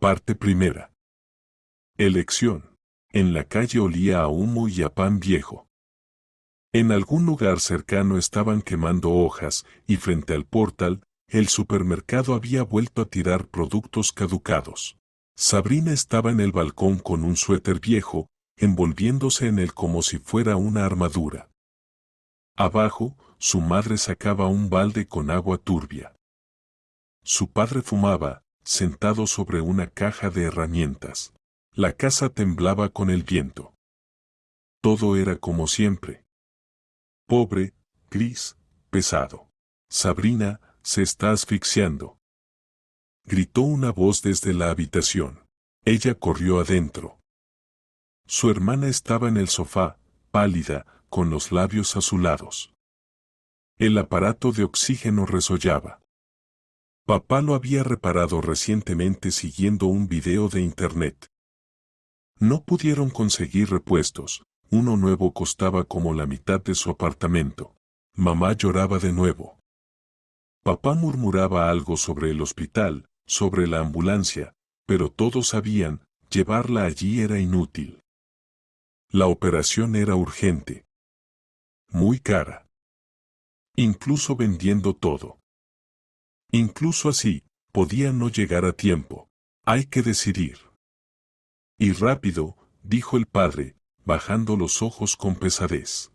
Parte primera. Elección. En la calle olía a humo y a pan viejo. En algún lugar cercano estaban quemando hojas, y frente al portal, el supermercado había vuelto a tirar productos caducados. Sabrina estaba en el balcón con un suéter viejo, envolviéndose en él como si fuera una armadura. Abajo, su madre sacaba un balde con agua turbia. Su padre fumaba, sentado sobre una caja de herramientas. La casa temblaba con el viento. Todo era como siempre. Pobre, gris, pesado. Sabrina, se está asfixiando. Gritó una voz desde la habitación. Ella corrió adentro. Su hermana estaba en el sofá, pálida, con los labios azulados. El aparato de oxígeno resollaba. Papá lo había reparado recientemente siguiendo un video de internet. No pudieron conseguir repuestos, uno nuevo costaba como la mitad de su apartamento. Mamá lloraba de nuevo. Papá murmuraba algo sobre el hospital, sobre la ambulancia, pero todos sabían, llevarla allí era inútil. La operación era urgente. Muy cara. Incluso vendiendo todo. Incluso así, podía no llegar a tiempo. Hay que decidir. Y rápido, dijo el padre, bajando los ojos con pesadez.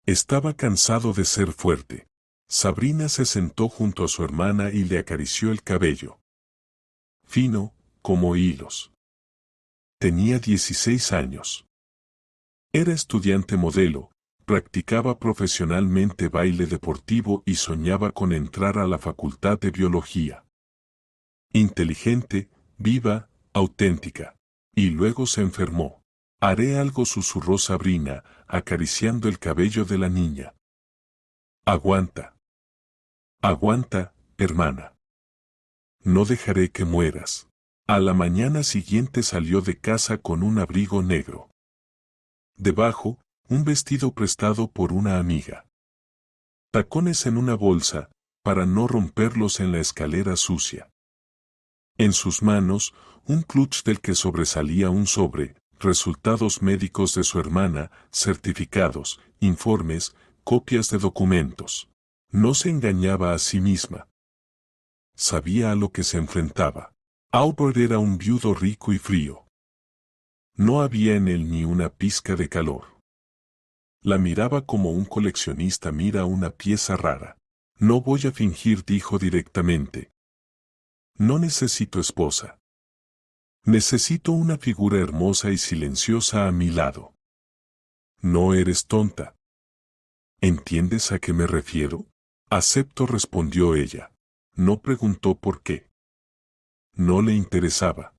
Estaba cansado de ser fuerte. Sabrina se sentó junto a su hermana y le acarició el cabello. Fino, como hilos. Tenía 16 años. Era estudiante modelo, practicaba profesionalmente baile deportivo y soñaba con entrar a la facultad de biología. Inteligente, viva, auténtica. Y luego se enfermó. Haré algo, susurró Sabrina, acariciando el cabello de la niña. Aguanta. Aguanta, hermana. No dejaré que mueras. A la mañana siguiente salió de casa con un abrigo negro. Debajo, un vestido prestado por una amiga. Tacones en una bolsa, para no romperlos en la escalera sucia. En sus manos, un clutch del que sobresalía un sobre, resultados médicos de su hermana, certificados, informes, copias de documentos. No se engañaba a sí misma. Sabía a lo que se enfrentaba. Albert era un viudo rico y frío. No había en él ni una pizca de calor. La miraba como un coleccionista mira una pieza rara. No voy a fingir, dijo directamente. No necesito esposa. Necesito una figura hermosa y silenciosa a mi lado. No eres tonta. ¿Entiendes a qué me refiero? Acepto, respondió ella. No preguntó por qué. No le interesaba.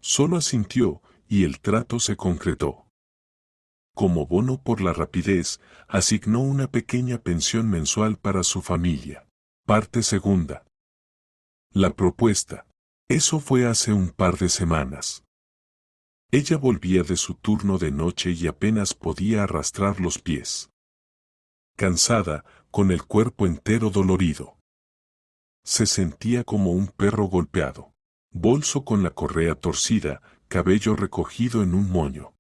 Solo asintió, y el trato se concretó. Como bono por la rapidez, asignó una pequeña pensión mensual para su familia. Parte segunda. La propuesta. Eso fue hace un par de semanas. Ella volvía de su turno de noche y apenas podía arrastrar los pies. Cansada, con el cuerpo entero dolorido. Se sentía como un perro golpeado. Bolso con la correa torcida, cabello recogido en un moño.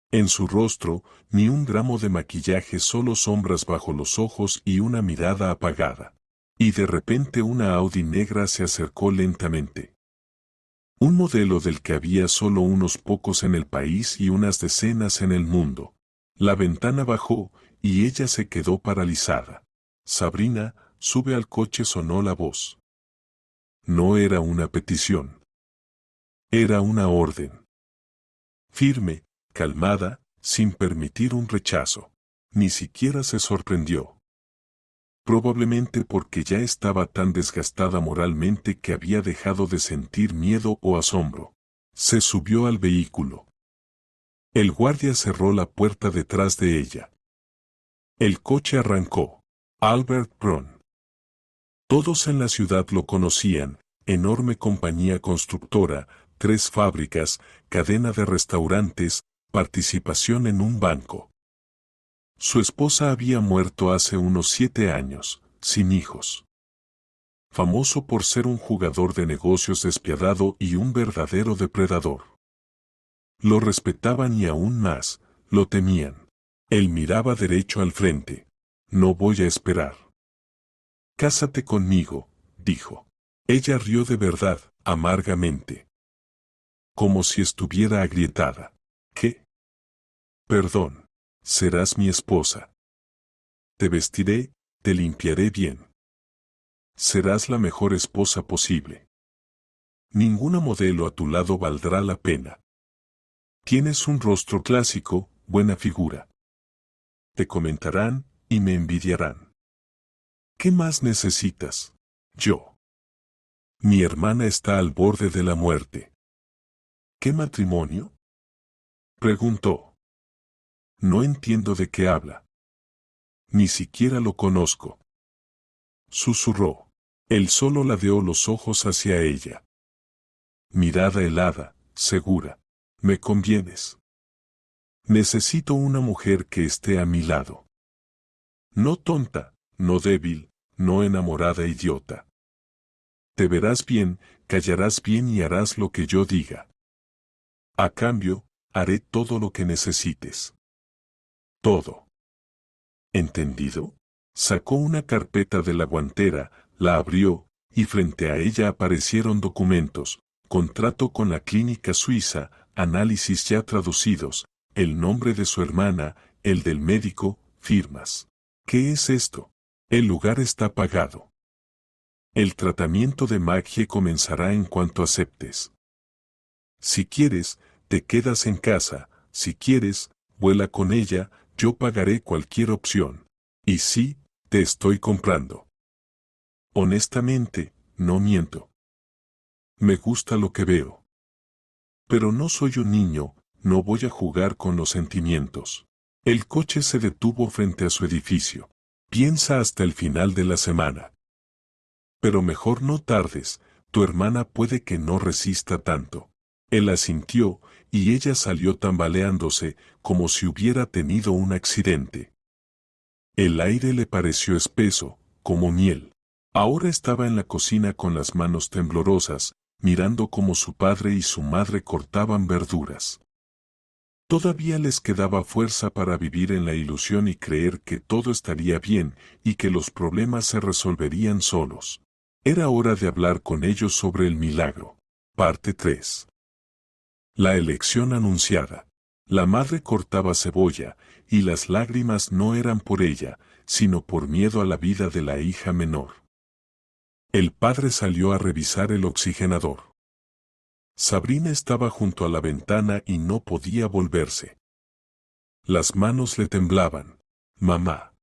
En su rostro, ni un gramo de maquillaje, solo sombras bajo los ojos y una mirada apagada. Y de repente una Audi negra se acercó lentamente. Un modelo del que había solo unos pocos en el país y unas decenas en el mundo. La ventana bajó, y ella se quedó paralizada. Sabrina, sube al coche, sonó la voz. No era una petición. Era una orden. Firme, calmada, sin permitir un rechazo. Ni siquiera se sorprendió. Probablemente porque ya estaba tan desgastada moralmente que había dejado de sentir miedo o asombro. Se subió al vehículo. El guardia cerró la puerta detrás de ella. El coche arrancó. Albert Braun. Todos en la ciudad lo conocían, enorme compañía constructora, 3 fábricas, cadena de restaurantes, participación en un banco. Su esposa había muerto hace unos 7 años, sin hijos. famoso por ser un jugador de negocios despiadado y un verdadero depredador. Lo respetaban y aún más, lo temían. Él miraba derecho al frente. No voy a esperar. Cásate conmigo, dijo. Ella rió de verdad, amargamente. Como si estuviera agrietada. ¿Qué? Perdón. Serás mi esposa. Te vestiré, te limpiaré bien. Serás la mejor esposa posible. Ninguna modelo a tu lado valdrá la pena. Tienes un rostro clásico, buena figura. Te comentarán, y me envidiarán. ¿Qué más necesitas? Yo. Mi hermana está al borde de la muerte. ¿Qué matrimonio? Preguntó. No entiendo de qué habla. Ni siquiera lo conozco. Susurró. Él solo ladeó los ojos hacia ella. Mirada helada, segura. Me convienes. Necesito una mujer que esté a mi lado. No tonta, no débil, no enamorada idiota. Te verás bien, callarás bien y harás lo que yo diga. A cambio, haré todo lo que necesites. Todo. ¿Entendido? Sacó una carpeta de la guantera, la abrió, y frente a ella aparecieron documentos, contrato con la clínica suiza, análisis ya traducidos, el nombre de su hermana, el del médico, firmas. ¿Qué es esto? El lugar está pagado. El tratamiento de Maggie comenzará en cuanto aceptes. Si quieres, te quedas en casa, si quieres, vuela con ella, yo pagaré cualquier opción. Y sí, te estoy comprando. Honestamente, no miento. Me gusta lo que veo. Pero no soy un niño, no voy a jugar con los sentimientos. El coche se detuvo frente a su edificio. Piensa hasta el final de la semana. Pero mejor no tardes, tu hermana puede que no resista tanto. Él asintió, y ella salió tambaleándose, como si hubiera tenido un accidente. El aire le pareció espeso, como miel. Ahora estaba en la cocina con las manos temblorosas, mirando cómo su padre y su madre cortaban verduras. Todavía les quedaba fuerza para vivir en la ilusión y creer que todo estaría bien y que los problemas se resolverían solos. Era hora de hablar con ellos sobre el milagro. Parte 3. La elección anunciada. La madre cortaba cebolla, y las lágrimas no eran por ella, sino por miedo a la vida de la hija menor. El padre salió a revisar el oxigenador. Sabrina estaba junto a la ventana y no podía volverse. Las manos le temblaban. Mamá.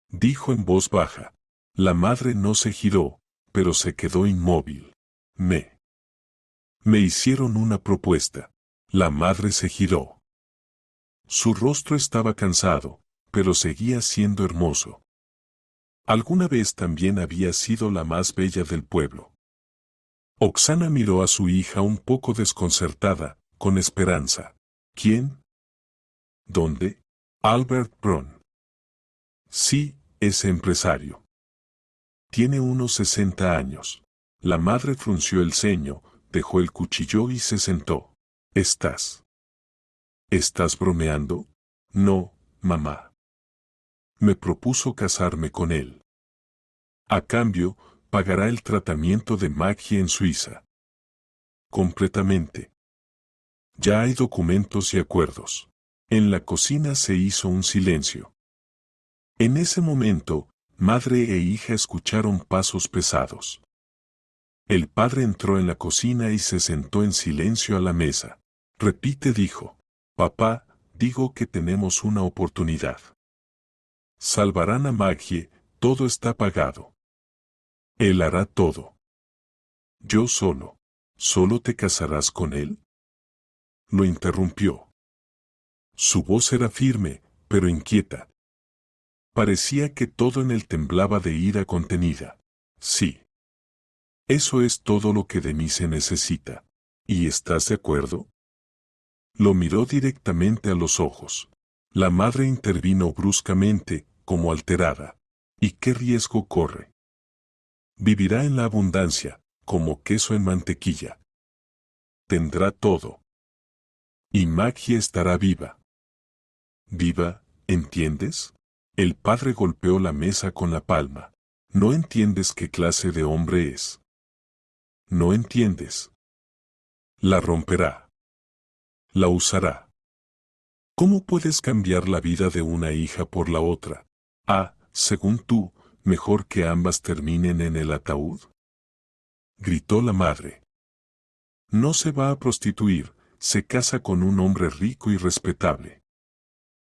Dijo en voz baja. La madre no se giró, pero se quedó inmóvil. Me hicieron una propuesta. La madre se giró. Su rostro estaba cansado, pero seguía siendo hermoso. Alguna vez también había sido la más bella del pueblo. Oksana miró a su hija un poco desconcertada, con esperanza. ¿Quién? ¿Dónde? Albert Braun. Sí, ese empresario. Tiene unos 60 años. La madre frunció el ceño, dejó el cuchillo y se sentó. ¿Estás bromeando? No, mamá. Me propuso casarme con él. A cambio, pagará el tratamiento de Maggie en Suiza. Completamente. Ya hay documentos y acuerdos. En la cocina se hizo un silencio. En ese momento, madre e hija escucharon pasos pesados. El padre entró en la cocina y se sentó en silencio a la mesa. Repite, dijo. Papá, digo que tenemos una oportunidad. Salvarán a Maggie, todo está pagado. Él hará todo. Yo solo. ¿Solo te casarás con él? Lo interrumpió. Su voz era firme, pero inquieta. Parecía que todo en él temblaba de ira contenida. Sí. Eso es todo lo que de mí se necesita. ¿Y estás de acuerdo? Lo miró directamente a los ojos. La madre intervino bruscamente, como alterada. ¿Y qué riesgo corre? Vivirá en la abundancia, como queso en mantequilla. Tendrá todo. Y Maggie estará viva. Viva, ¿entiendes? El padre golpeó la mesa con la palma. No entiendes qué clase de hombre es. No entiendes. La romperá. La usará. ¿Cómo puedes cambiar la vida de una hija por la otra? Según tú, mejor que ambas terminen en el ataúd. Gritó la madre. No se va a prostituir, se casa con un hombre rico y respetable.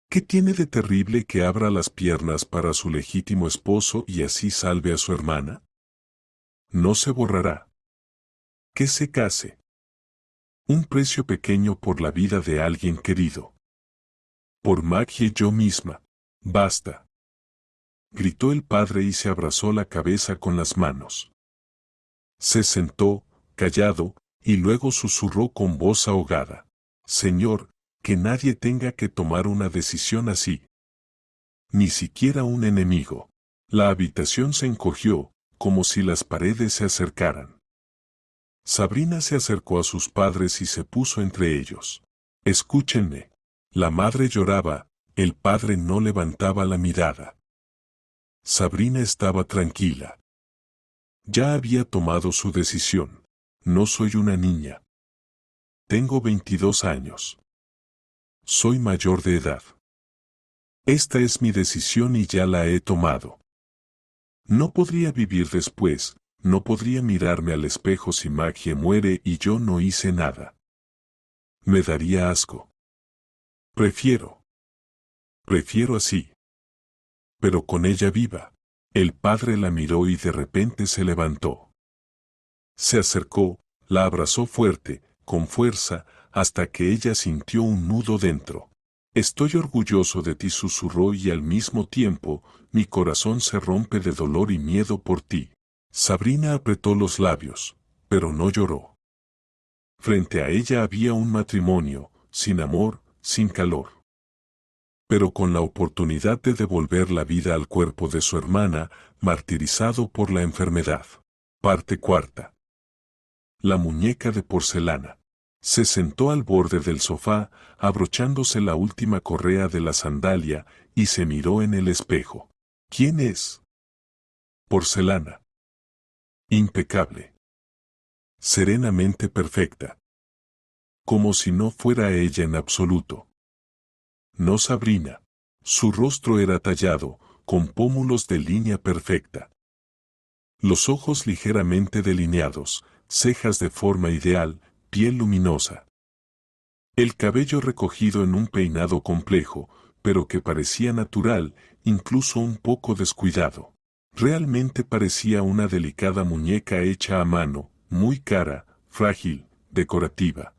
¿Qué tiene de terrible que abra las piernas para su legítimo esposo y así salve a su hermana? No se borrará. Que se case. Un precio pequeño por la vida de alguien querido. Por Maggie yo misma. Basta. Gritó el padre y se abrazó la cabeza con las manos. Se sentó, callado, y luego susurró con voz ahogada. Señor, que nadie tenga que tomar una decisión así. Ni siquiera un enemigo. La habitación se encogió, como si las paredes se acercaran. Sabrina se acercó a sus padres y se puso entre ellos. Escúchenme. La madre lloraba, el padre no levantaba la mirada. Sabrina estaba tranquila. Ya había tomado su decisión. No soy una niña. Tengo 22 años. Soy mayor de edad. Esta es mi decisión y ya la he tomado. No podría vivir después, no podría mirarme al espejo si Maggie muere y yo no hice nada. Me daría asco. Prefiero así. Pero con ella viva. El padre la miró y de repente se levantó. Se acercó, la abrazó fuerte, con fuerza, hasta que ella sintió un nudo dentro. Estoy orgulloso de ti, susurró, y al mismo tiempo, mi corazón se rompe de dolor y miedo por ti. Sabrina apretó los labios, pero no lloró. Frente a ella había un matrimonio, sin amor, sin calor. Pero con la oportunidad de devolver la vida al cuerpo de su hermana, martirizado por la enfermedad. Parte cuarta. La muñeca de porcelana. Se sentó al borde del sofá, abrochándose la última correa de la sandalia, y se miró en el espejo. ¿Quién es? Porcelana. Impecable. Serenamente perfecta. Como si no fuera ella en absoluto. No Sabrina. Su rostro era tallado, con pómulos de línea perfecta. Los ojos ligeramente delineados, cejas de forma ideal, piel luminosa. El cabello recogido en un peinado complejo, pero que parecía natural, incluso un poco descuidado. Realmente parecía una delicada muñeca hecha a mano, muy cara, frágil, decorativa.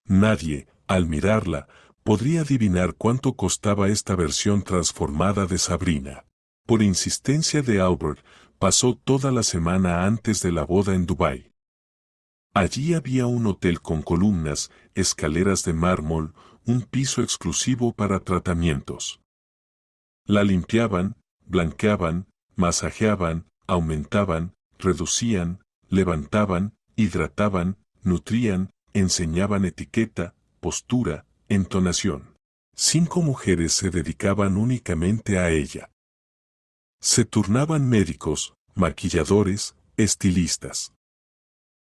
Nadie, al mirarla, podría adivinar cuánto costaba esta versión transformada de Sabrina. Por insistencia de Albert, pasó toda la semana antes de la boda en Dubái. Allí había un hotel con columnas, escaleras de mármol, un piso exclusivo para tratamientos. La limpiaban, blanqueaban, masajeaban, aumentaban, reducían, levantaban, hidrataban, nutrían, enseñaban etiqueta, postura, entonación. 5 mujeres se dedicaban únicamente a ella. Se turnaban médicos, maquilladores, estilistas.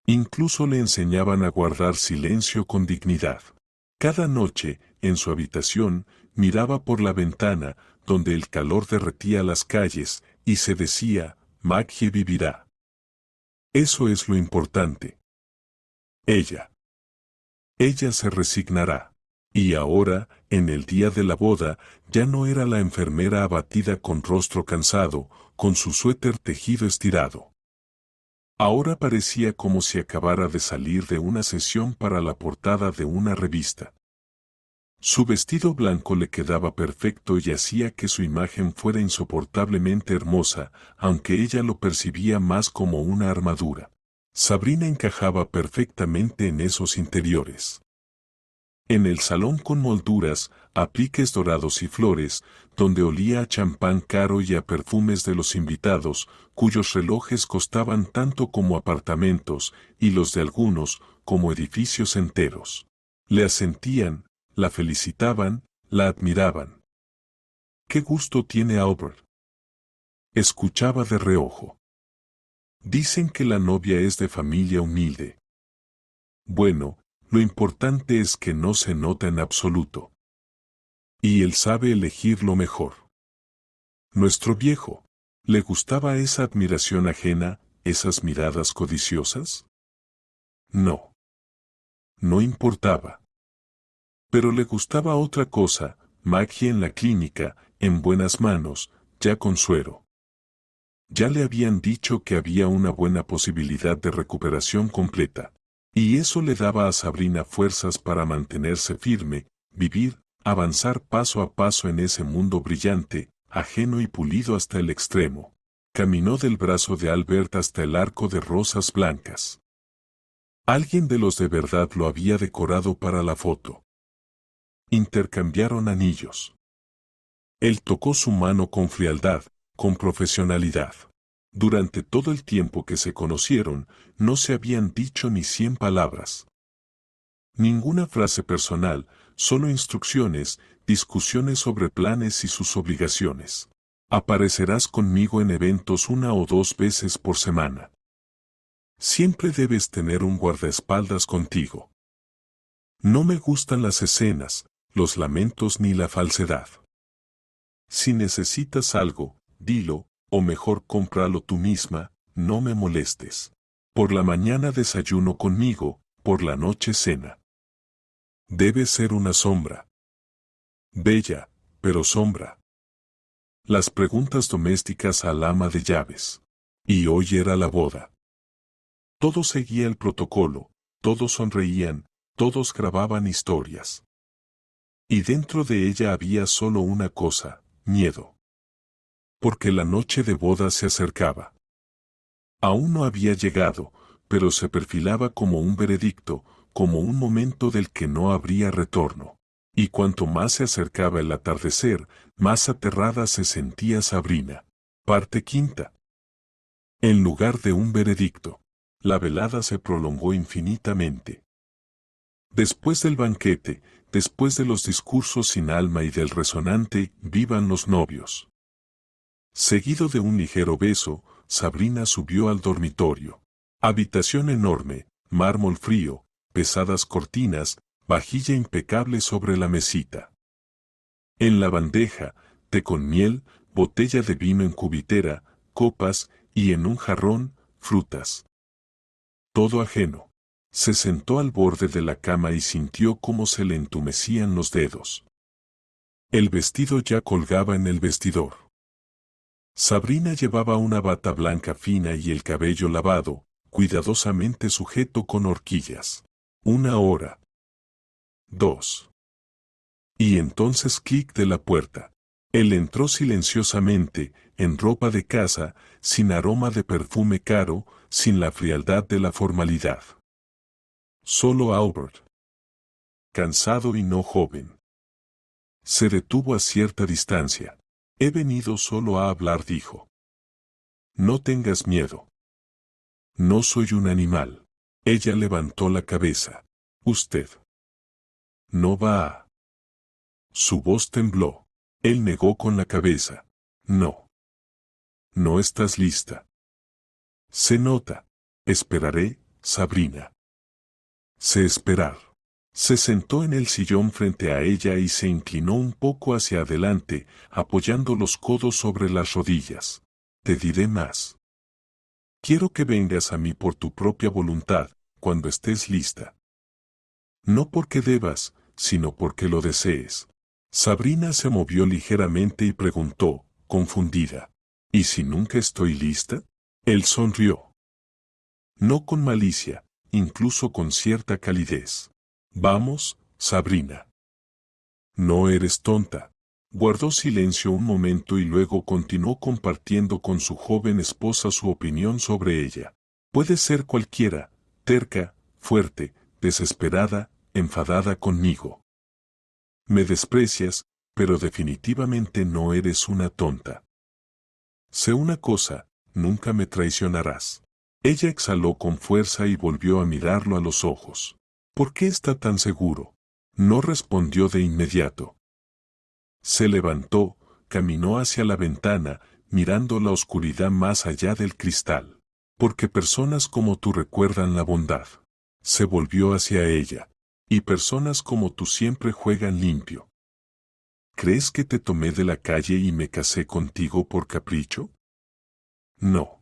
Incluso le enseñaban a guardar silencio con dignidad. Cada noche, en su habitación, miraba por la ventana, donde el calor derretía las calles, y se decía, Maggie vivirá. Eso es lo importante. Ella se resignará. Y ahora, en el día de la boda, ya no era la enfermera abatida con rostro cansado, con su suéter tejido estirado. Ahora parecía como si acabara de salir de una sesión para la portada de una revista. Su vestido blanco le quedaba perfecto y hacía que su imagen fuera insoportablemente hermosa, aunque ella lo percibía más como una armadura. Sabrina encajaba perfectamente en esos interiores. En el salón con molduras, apliques dorados y flores, donde olía a champán caro y a perfumes de los invitados, cuyos relojes costaban tanto como apartamentos, y los de algunos, como edificios enteros. Le asentían, la felicitaban, la admiraban. ¿Qué gusto tiene Albert? Escuchaba de reojo. Dicen que la novia es de familia humilde. Bueno, lo importante es que no se nota en absoluto. Y él sabe elegir lo mejor. Nuestro viejo, ¿le gustaba esa admiración ajena, esas miradas codiciosas? No. No importaba. Pero le gustaba otra cosa, Maggie en la clínica, en buenas manos, ya con suero. Ya le habían dicho que había una buena posibilidad de recuperación completa. Y eso le daba a Sabrina fuerzas para mantenerse firme, vivir, avanzar paso a paso en ese mundo brillante, ajeno y pulido hasta el extremo. Caminó del brazo de Albert hasta el arco de rosas blancas. Alguien de los de verdad lo había decorado para la foto. Intercambiaron anillos. Él tocó su mano con frialdad, con profesionalidad. Durante todo el tiempo que se conocieron, no se habían dicho ni 100 palabras. Ninguna frase personal, solo instrucciones, discusiones sobre planes y sus obligaciones. Aparecerás conmigo en eventos 1 o 2 veces por semana. Siempre debes tener un guardaespaldas contigo. No me gustan las escenas, los lamentos ni la falsedad. Si necesitas algo, dilo, o mejor cómpralo tú misma, no me molestes. Por la mañana desayuno conmigo, por la noche cena. Debe ser una sombra. Bella, pero sombra. Las preguntas domésticas al ama de llaves. Y hoy era la boda. Todo seguía el protocolo, todos sonreían, todos grababan historias. Y dentro de ella había solo una cosa, miedo. Porque la noche de boda se acercaba. Aún no había llegado, pero se perfilaba como un veredicto, como un momento del que no habría retorno. Y cuanto más se acercaba el atardecer, más aterrada se sentía Sabrina. Parte quinta. En lugar de un veredicto, la velada se prolongó infinitamente. Después del banquete, después de los discursos sin alma y del resonante «Vivan los novios». Seguido de un ligero beso, Sabrina subió al dormitorio. Habitación enorme, mármol frío, pesadas cortinas, vajilla impecable sobre la mesita. En la bandeja, té con miel, botella de vino en cubitera, copas, y en un jarrón, frutas. Todo ajeno. Se sentó al borde de la cama y sintió cómo se le entumecían los dedos. El vestido ya colgaba en el vestidor. Sabrina llevaba una bata blanca fina y el cabello lavado, cuidadosamente sujeto con horquillas. 1 hora. 2. Y entonces clic de la puerta. Él entró silenciosamente, en ropa de casa, sin aroma de perfume caro, sin la frialdad de la formalidad. Solo Albert. Cansado y no joven. Se detuvo a cierta distancia. He venido solo a hablar, dijo. No tengas miedo. No soy un animal. Ella levantó la cabeza. Usted. No va a. Su voz tembló. Él negó con la cabeza. No. No estás lista. Se nota. Esperaré, Sabrina. Sé esperar. Se sentó en el sillón frente a ella y se inclinó un poco hacia adelante, apoyando los codos sobre las rodillas. Te diré más. Quiero que vengas a mí por tu propia voluntad, cuando estés lista. No porque debas, sino porque lo desees. Sabrina se movió ligeramente y preguntó, confundida. ¿Y si nunca estoy lista? Él sonrió. No con malicia, incluso con cierta calidez. Vamos, Sabrina. No eres tonta. Guardó silencio un momento y luego continuó compartiendo con su joven esposa su opinión sobre ella. Puede ser cualquiera, terca, fuerte, desesperada, enfadada conmigo. Me desprecias, pero definitivamente no eres una tonta. Sé una cosa, nunca me traicionarás. Ella exhaló con fuerza y volvió a mirarlo a los ojos. ¿Por qué está tan seguro? No respondió de inmediato. Se levantó, caminó hacia la ventana, mirando la oscuridad más allá del cristal. Porque personas como tú recuerdan la bondad. Se volvió hacia ella. Y personas como tú siempre juegan limpio. ¿Crees que te tomé de la calle y me casé contigo por capricho? No.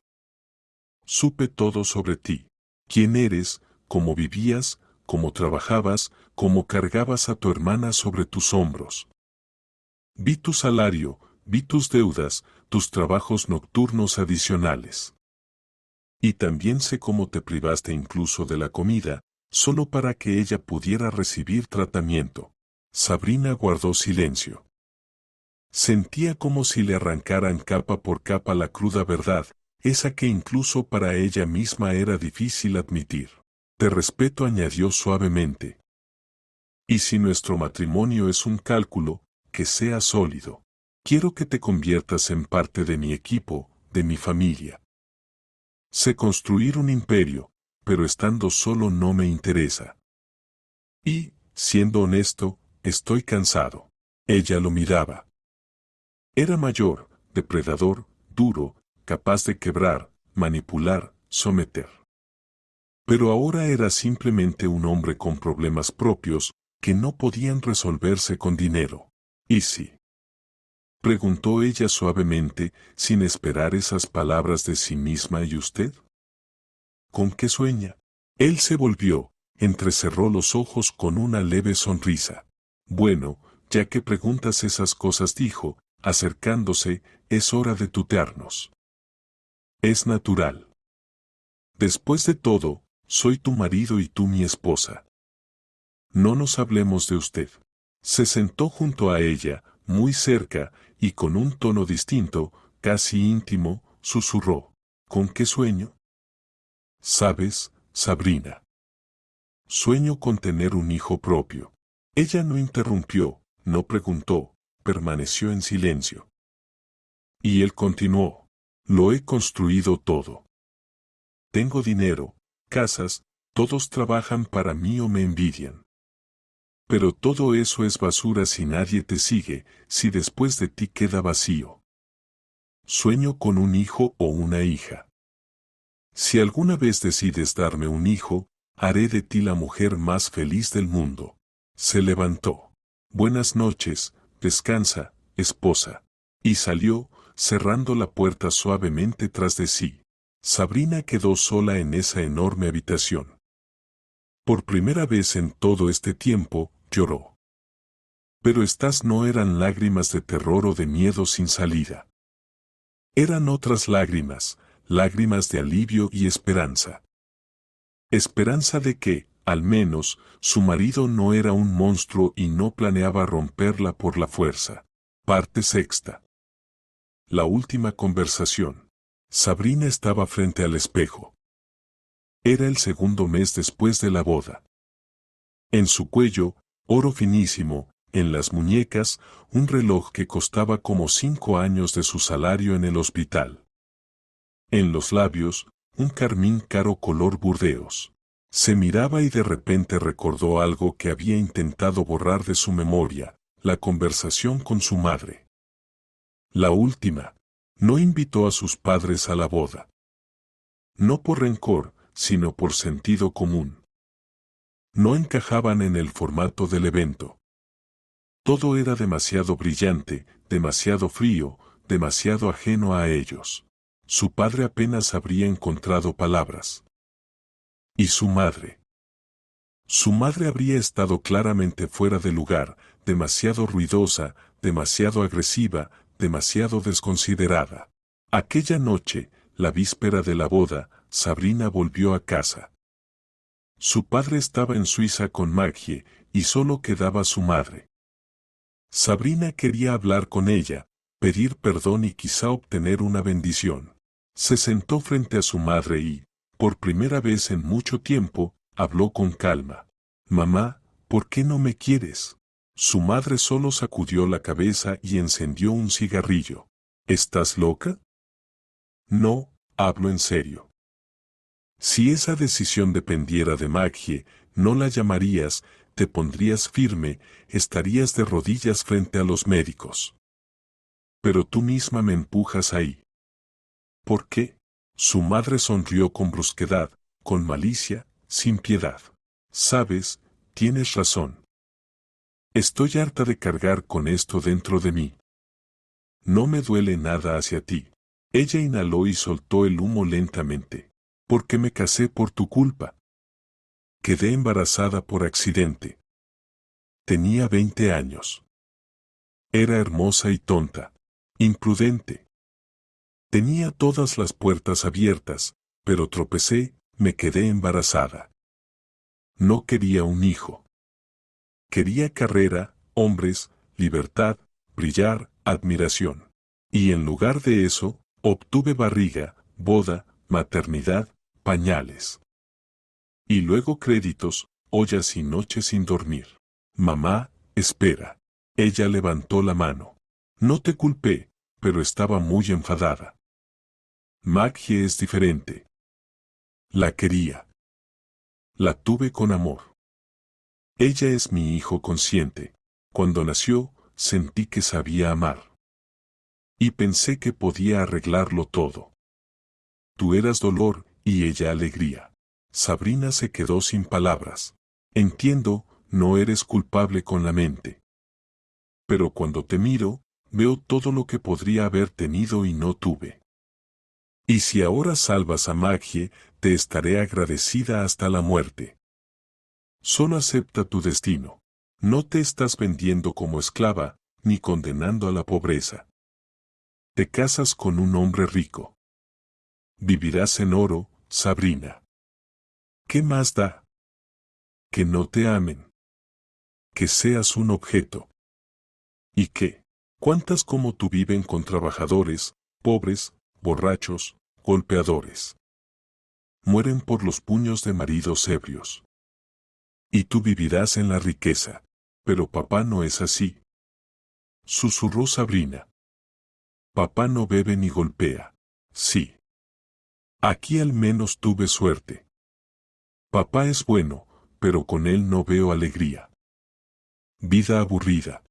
Supe todo sobre ti. Quién eres, cómo vivías, cómo trabajabas, cómo cargabas a tu hermana sobre tus hombros. Vi tu salario, vi tus deudas, tus trabajos nocturnos adicionales. Y también sé cómo te privaste incluso de la comida, solo para que ella pudiera recibir tratamiento. Sabrina guardó silencio. Sentía como si le arrancaran capa por capa la cruda verdad, esa que incluso para ella misma era difícil admitir. Te respeto, añadió suavemente. Y si nuestro matrimonio es un cálculo, que sea sólido. Quiero que te conviertas en parte de mi equipo, de mi familia. Sé construir un imperio, pero estando solo no me interesa. Y, siendo honesto, estoy cansado. Ella lo miraba. Era mayor, depredador, duro, capaz de quebrar, manipular, someter. Pero ahora era simplemente un hombre con problemas propios, que no podían resolverse con dinero. ¿Y si? Preguntó ella suavemente, sin esperar esas palabras de sí misma. ¿Y usted? ¿Con qué sueña? Él se volvió, entrecerró los ojos con una leve sonrisa. Bueno, ya que preguntas esas cosas, dijo, acercándose, es hora de tutearnos. Es natural. Después de todo, soy tu marido y tú mi esposa. No nos hablemos de usted. Se sentó junto a ella, muy cerca, y con un tono distinto, casi íntimo, susurró. ¿Con qué sueño? ¿Sabes, Sabrina? Sueño con tener un hijo propio. Ella no interrumpió, no preguntó, permaneció en silencio. Y él continuó. Lo he construido todo. Tengo dinero, casas, todos trabajan para mí o me envidian. Pero todo eso es basura si nadie te sigue, si después de ti queda vacío. Sueño con un hijo o una hija. Si alguna vez decides darme un hijo, haré de ti la mujer más feliz del mundo. Se levantó. Buenas noches, descansa, esposa. Y salió, cerrando la puerta suavemente tras de sí. Sabrina quedó sola en esa enorme habitación. Por primera vez en todo este tiempo, lloró. Pero estas no eran lágrimas de terror o de miedo sin salida. Eran otras lágrimas, lágrimas de alivio y esperanza. Esperanza de que, al menos, su marido no era un monstruo y no planeaba romperla por la fuerza. Parte sexta. La última conversación. Sabrina estaba frente al espejo. Era el segundo mes después de la boda. En su cuello, oro finísimo, en las muñecas, un reloj que costaba como 5 años de su salario en el hospital. En los labios, un carmín caro color burdeos. Se miraba y de repente recordó algo que había intentado borrar de su memoria, la conversación con su madre. La última. No invitó a sus padres a la boda. No por rencor, sino por sentido común. No encajaban en el formato del evento. Todo era demasiado brillante, demasiado frío, demasiado ajeno a ellos. Su padre apenas habría encontrado palabras. ¿Y su madre? Su madre habría estado claramente fuera de lugar, demasiado ruidosa, demasiado agresiva, demasiado desconsiderada. Aquella noche, la víspera de la boda, Sabrina volvió a casa. Su padre estaba en Suiza con Maggie, y solo quedaba su madre. Sabrina quería hablar con ella, pedir perdón y quizá obtener una bendición. Se sentó frente a su madre y, por primera vez en mucho tiempo, habló con calma. Mamá, ¿Por qué no me quieres? Su madre solo sacudió la cabeza y encendió un cigarrillo. ¿Estás loca? No, hablo en serio. Si esa decisión dependiera de Maggie, no la llamarías, te pondrías firme, estarías de rodillas frente a los médicos. Pero tú misma me empujas ahí. ¿Por qué? Su madre sonrió con brusquedad, con malicia, sin piedad. Sabes, tienes razón. Estoy harta de cargar con esto dentro de mí. No me duele nada hacia ti. Ella inhaló y soltó el humo lentamente. Porque me casé por tu culpa. Quedé embarazada por accidente. Tenía 20 años. Era hermosa y tonta. Imprudente. Tenía todas las puertas abiertas, pero tropecé, me quedé embarazada. No quería un hijo. Quería carrera, hombres, libertad, brillar, admiración. Y en lugar de eso, obtuve barriga, boda, maternidad, pañales. Y luego créditos, ollas y noches sin dormir. Mamá, espera. Ella levantó la mano. No te culpé, pero estaba muy enfadada. Maggie es diferente. La quería. La tuve con amor. Ella es mi hijo consciente. Cuando nació, sentí que sabía amar. Y pensé que podía arreglarlo todo. Tú eras dolor, y ella alegría. Sabrina se quedó sin palabras. Entiendo, no eres culpable con la mente. Pero cuando te miro, veo todo lo que podría haber tenido y no tuve. Y si ahora salvas a Maggie, te estaré agradecida hasta la muerte. Solo acepta tu destino. No te estás vendiendo como esclava, ni condenando a la pobreza. Te casas con un hombre rico. Vivirás en oro, Sabrina. ¿Qué más da? Que no te amen. Que seas un objeto. ¿Y qué? ¿Cuántas como tú viven con trabajadores, pobres, borrachos, golpeadores? Mueren por los puños de maridos ebrios. Y tú vivirás en la riqueza. Pero papá no es así. Susurró Sabrina. Papá no bebe ni golpea. Sí. Aquí al menos tuve suerte. Papá es bueno, pero con él no veo alegría. Vida aburrida.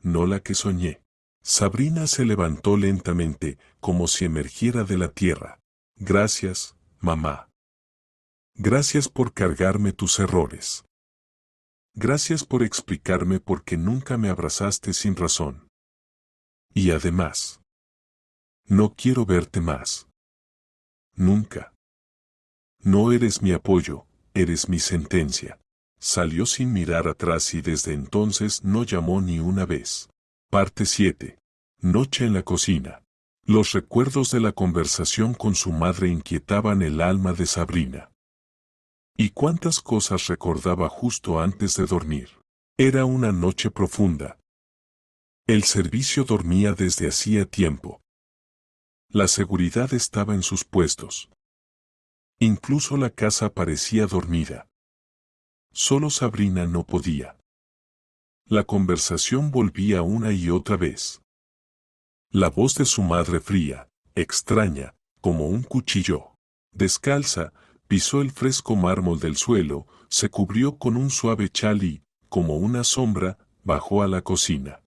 No la que soñé. Sabrina se levantó lentamente, como si emergiera de la tierra. Gracias, mamá. Gracias por cargarme tus errores. Gracias por explicarme por qué nunca me abrazaste sin razón. Y además, no quiero verte más. Nunca. No eres mi apoyo, eres mi sentencia. Salió sin mirar atrás y desde entonces no llamó ni una vez. Parte 7. Noche en la cocina. Los recuerdos de la conversación con su madre inquietaban el alma de Sabrina. Y cuántas cosas recordaba justo antes de dormir. Era una noche profunda. El servicio dormía desde hacía tiempo. La seguridad estaba en sus puestos. Incluso la casa parecía dormida. Solo Sabrina no podía. La conversación volvía una y otra vez. La voz de su madre fría, extraña, como un cuchillo. Descalza, pisó el fresco mármol del suelo, se cubrió con un suave chal y, como una sombra, bajó a la cocina.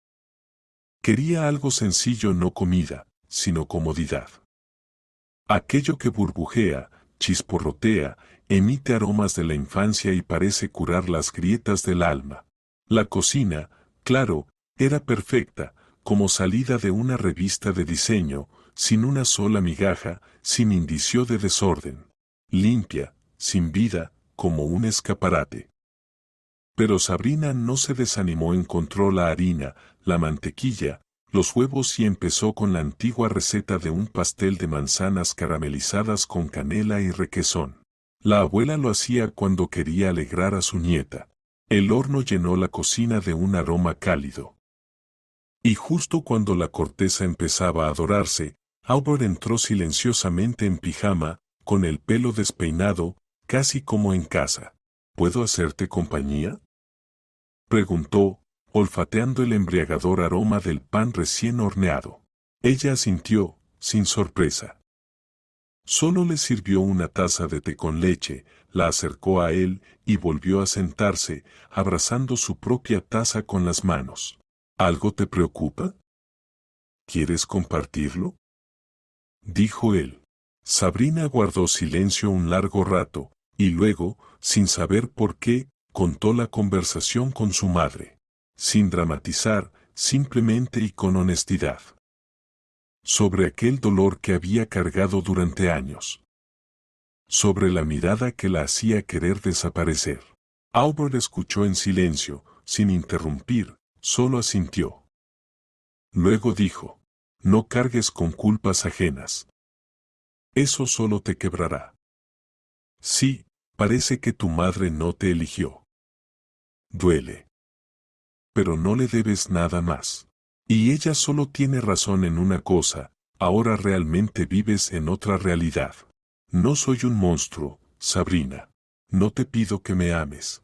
Quería algo sencillo, no comida, sino comodidad. Aquello que burbujea, chisporrotea, emite aromas de la infancia y parece curar las grietas del alma. La cocina, claro, era perfecta, como salida de una revista de diseño, sin una sola migaja, sin indicio de desorden. Limpia, sin vida, como un escaparate. Pero Sabrina no se desanimó, encontró la harina, la mantequilla, los huevos y empezó con la antigua receta de un pastel de manzanas caramelizadas con canela y requesón. La abuela lo hacía cuando quería alegrar a su nieta. El horno llenó la cocina de un aroma cálido. Y justo cuando la corteza empezaba a dorarse, Albert entró silenciosamente en pijama, con el pelo despeinado, casi como en casa. ¿Puedo hacerte compañía? Preguntó, olfateando el embriagador aroma del pan recién horneado. Ella asintió, sin sorpresa. Solo le sirvió una taza de té con leche, la acercó a él y volvió a sentarse, abrazando su propia taza con las manos. ¿Algo te preocupa? ¿Quieres compartirlo?, dijo él. Sabrina guardó silencio un largo rato, y luego, sin saber por qué, contó la conversación con su madre. Sin dramatizar, simplemente y con honestidad. Sobre aquel dolor que había cargado durante años. Sobre la mirada que la hacía querer desaparecer. Albert escuchó en silencio, sin interrumpir, solo asintió. Luego dijo, no cargues con culpas ajenas. Eso solo te quebrará. Sí, parece que tu madre no te eligió. Duele. Pero no le debes nada más. Y ella solo tiene razón en una cosa, ahora realmente vives en otra realidad. No soy un monstruo, Sabrina. No te pido que me ames.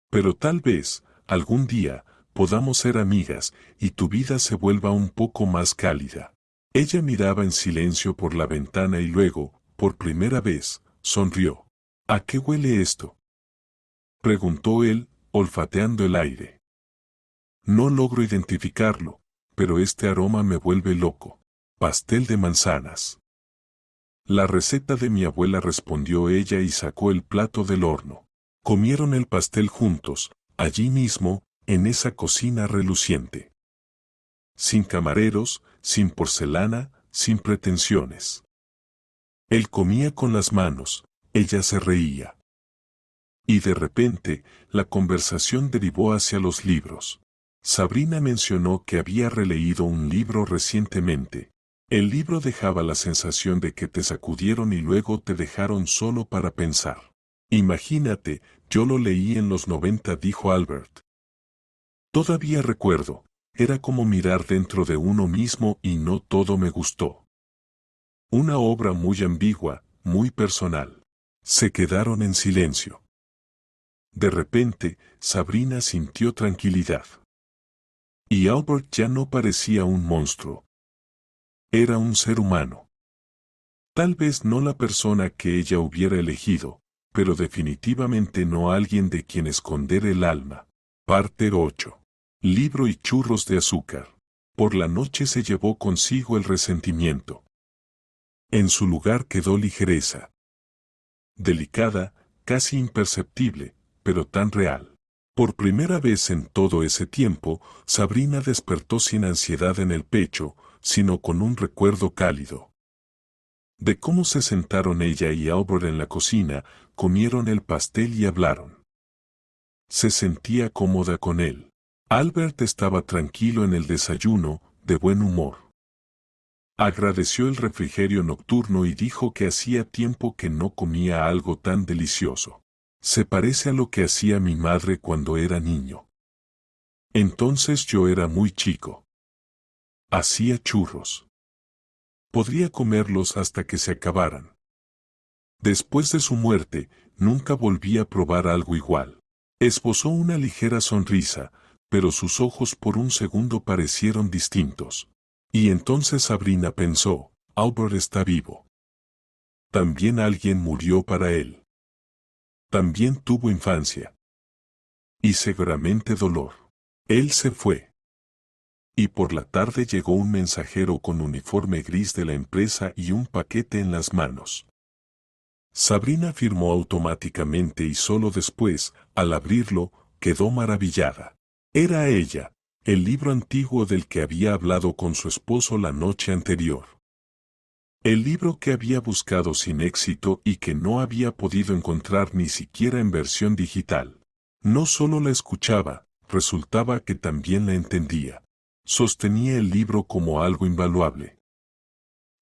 Pero tal vez, algún día, podamos ser amigas y tu vida se vuelva un poco más cálida. Ella miraba en silencio por la ventana y luego, por primera vez, sonrió. ¿A qué huele esto?, preguntó él, olfateando el aire. No logro identificarlo, pero este aroma me vuelve loco. Pastel de manzanas. La receta de mi abuela, respondió ella y sacó el plato del horno. Comieron el pastel juntos, allí mismo, en esa cocina reluciente. Sin camareros, sin porcelana, sin pretensiones. Él comía con las manos, ella se reía. Y de repente, la conversación derivó hacia los libros. Sabrina mencionó que había releído un libro recientemente. El libro dejaba la sensación de que te sacudieron y luego te dejaron solo para pensar. Imagínate, yo lo leí en los 90, dijo Albert. Todavía recuerdo, era como mirar dentro de uno mismo y no todo me gustó. Una obra muy ambigua, muy personal. Se quedaron en silencio. De repente, Sabrina sintió tranquilidad. Y Albert ya no parecía un monstruo. Era un ser humano. Tal vez no la persona que ella hubiera elegido, pero definitivamente no alguien de quien esconder el alma. Parte 8. Libro y churros de azúcar. Por la noche se llevó consigo el resentimiento. En su lugar quedó ligereza. Delicada, casi imperceptible, pero tan real. Por primera vez en todo ese tiempo, Sabrina despertó sin ansiedad en el pecho, sino con un recuerdo cálido. De cómo se sentaron ella y Albert en la cocina, comieron el pastel y hablaron. Se sentía cómoda con él. Albert estaba tranquilo en el desayuno, de buen humor. Agradeció el refrigerio nocturno y dijo que hacía tiempo que no comía algo tan delicioso. Se parece a lo que hacía mi madre cuando era niño. Entonces yo era muy chico. Hacía churros. Podría comerlos hasta que se acabaran. Después de su muerte, nunca volví a probar algo igual. Esbozó una ligera sonrisa, pero sus ojos por un segundo parecieron distintos. Y entonces Sabrina pensó, Albert está vivo. También alguien murió para él. También tuvo infancia. Y seguramente dolor. Él se fue. Y por la tarde llegó un mensajero con uniforme gris de la empresa y un paquete en las manos. Sabrina firmó automáticamente y solo después, al abrirlo, quedó maravillada. Era ella, el libro antiguo del que había hablado con su esposo la noche anterior. El libro que había buscado sin éxito y que no había podido encontrar ni siquiera en versión digital. No solo la escuchaba, resultaba que también la entendía. Sostenía el libro como algo invaluable.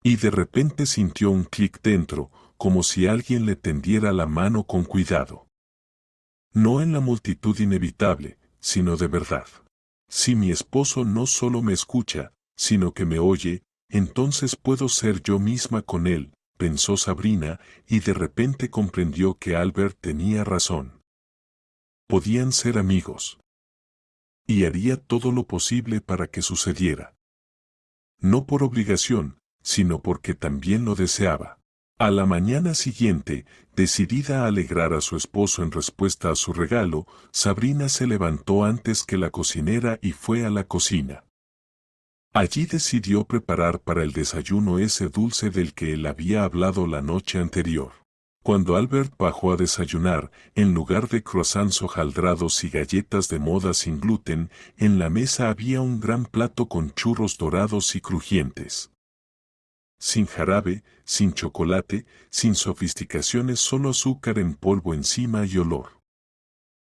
Y de repente sintió un clic dentro, como si alguien le tendiera la mano con cuidado. No en la multitud inevitable, sino de verdad. Si mi esposo no solo me escucha, sino que me oye, entonces puedo ser yo misma con él, pensó Sabrina, y de repente comprendió que Albert tenía razón. Podían ser amigos. y haría todo lo posible para que sucediera. No por obligación, sino porque también lo deseaba. A la mañana siguiente, decidida a alegrar a su esposo en respuesta a su regalo, Sabrina se levantó antes que la cocinera y fue a la cocina. Allí decidió preparar para el desayuno ese dulce del que él había hablado la noche anterior. Cuando Albert bajó a desayunar, en lugar de croissants hojaldrados y galletas de moda sin gluten, en la mesa había un gran plato con churros dorados y crujientes. Sin jarabe, sin chocolate, sin sofisticaciones, solo azúcar en polvo encima y olor.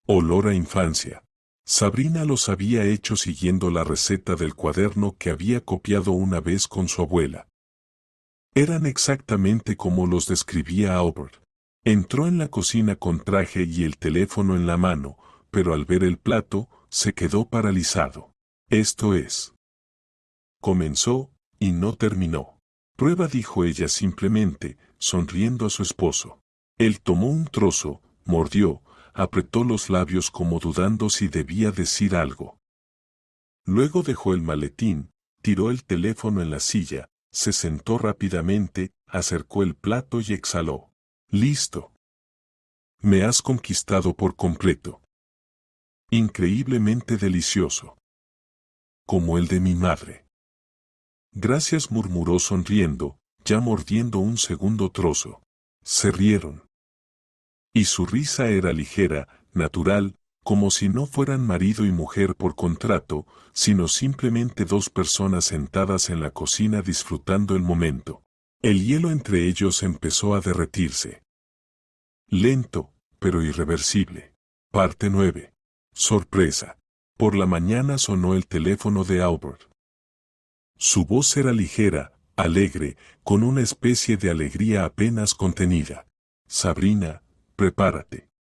Olor a infancia. Sabrina los había hecho siguiendo la receta del cuaderno que había copiado una vez con su abuela. Eran exactamente como los describía Albert. Entró en la cocina con traje y el teléfono en la mano, pero al ver el plato, se quedó paralizado. Esto es. Comenzó, y no terminó. Prueba, dijo ella simplemente, sonriendo a su esposo. Él tomó un trozo, mordió, apretó los labios como dudando si debía decir algo. Luego dejó el maletín, tiró el teléfono en la silla, se sentó rápidamente, acercó el plato y exhaló. Listo. Me has conquistado por completo. Increíblemente delicioso. Como el de mi madre. Gracias, murmuró sonriendo, ya mordiendo un segundo trozo. Se rieron. Y su risa era ligera, natural, como si no fueran marido y mujer por contrato, sino simplemente dos personas sentadas en la cocina disfrutando el momento. El hielo entre ellos empezó a derretirse. Lento, pero irreversible. Parte 9. Sorpresa. Por la mañana sonó el teléfono de Albert. Su voz era ligera, alegre, con una especie de alegría apenas contenida. Sabrina, prepárate.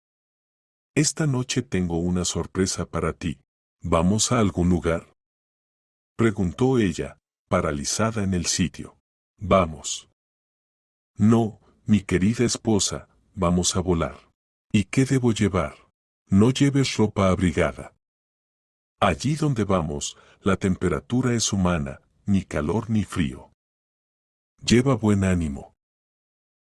Esta noche tengo una sorpresa para ti. ¿Vamos a algún lugar? Preguntó ella, paralizada en el sitio. Vamos. No, mi querida esposa, vamos a volar. ¿Y qué debo llevar? No lleves ropa abrigada. Allí donde vamos, la temperatura es humana, ni calor ni frío. Lleva buen ánimo.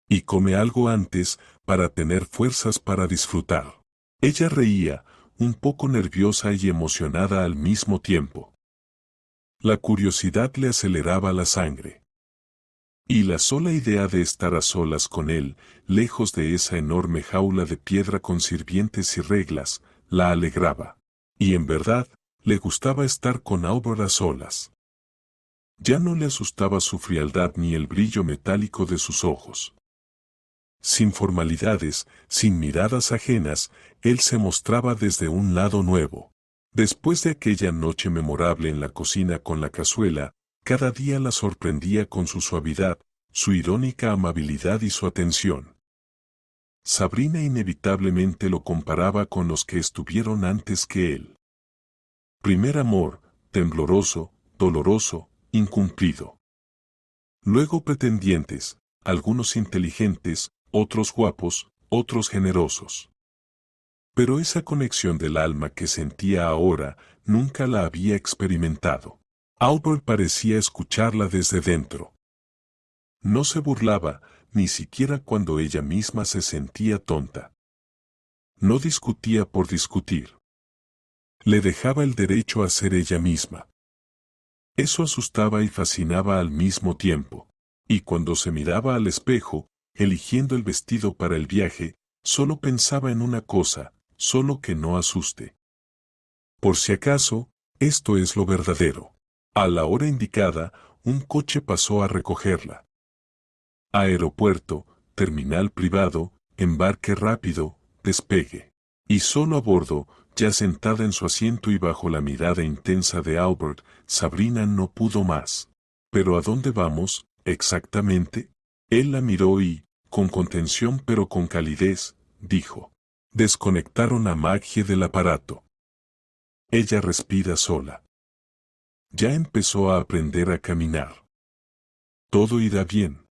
Y come algo antes, para tener fuerzas para disfrutar. Ella reía, un poco nerviosa y emocionada al mismo tiempo. La curiosidad le aceleraba la sangre. Y la sola idea de estar a solas con él, lejos de esa enorme jaula de piedra con sirvientes y reglas, la alegraba. Y en verdad, le gustaba estar con Albert a solas. Ya no le asustaba su frialdad ni el brillo metálico de sus ojos. Sin formalidades, sin miradas ajenas, él se mostraba desde un lado nuevo. Después de aquella noche memorable en la cocina con la cazuela, cada día la sorprendía con su suavidad, su irónica amabilidad y su atención. Sabrina inevitablemente lo comparaba con los que estuvieron antes que él. Primer amor, tembloroso, doloroso, incumplido. Luego pretendientes, algunos inteligentes, otros guapos, otros generosos. Pero esa conexión del alma que sentía ahora, nunca la había experimentado. Albert parecía escucharla desde dentro. No se burlaba, ni siquiera cuando ella misma se sentía tonta. No discutía por discutir. Le dejaba el derecho a ser ella misma. Eso asustaba y fascinaba al mismo tiempo. Y cuando se miraba al espejo, eligiendo el vestido para el viaje, solo pensaba en una cosa, solo que no asuste. Por si acaso, esto es lo verdadero. A la hora indicada, un coche pasó a recogerla. Aeropuerto, terminal privado, embarque rápido, despegue. Y solo a bordo, ya sentada en su asiento y bajo la mirada intensa de Albert, Sabrina no pudo más. ¿Pero a dónde vamos, exactamente? Él la miró y, con contención pero con calidez, dijo. Desconectaron a Maggie del aparato. Ella respira sola. Ya empezó a aprender a caminar. Todo irá bien.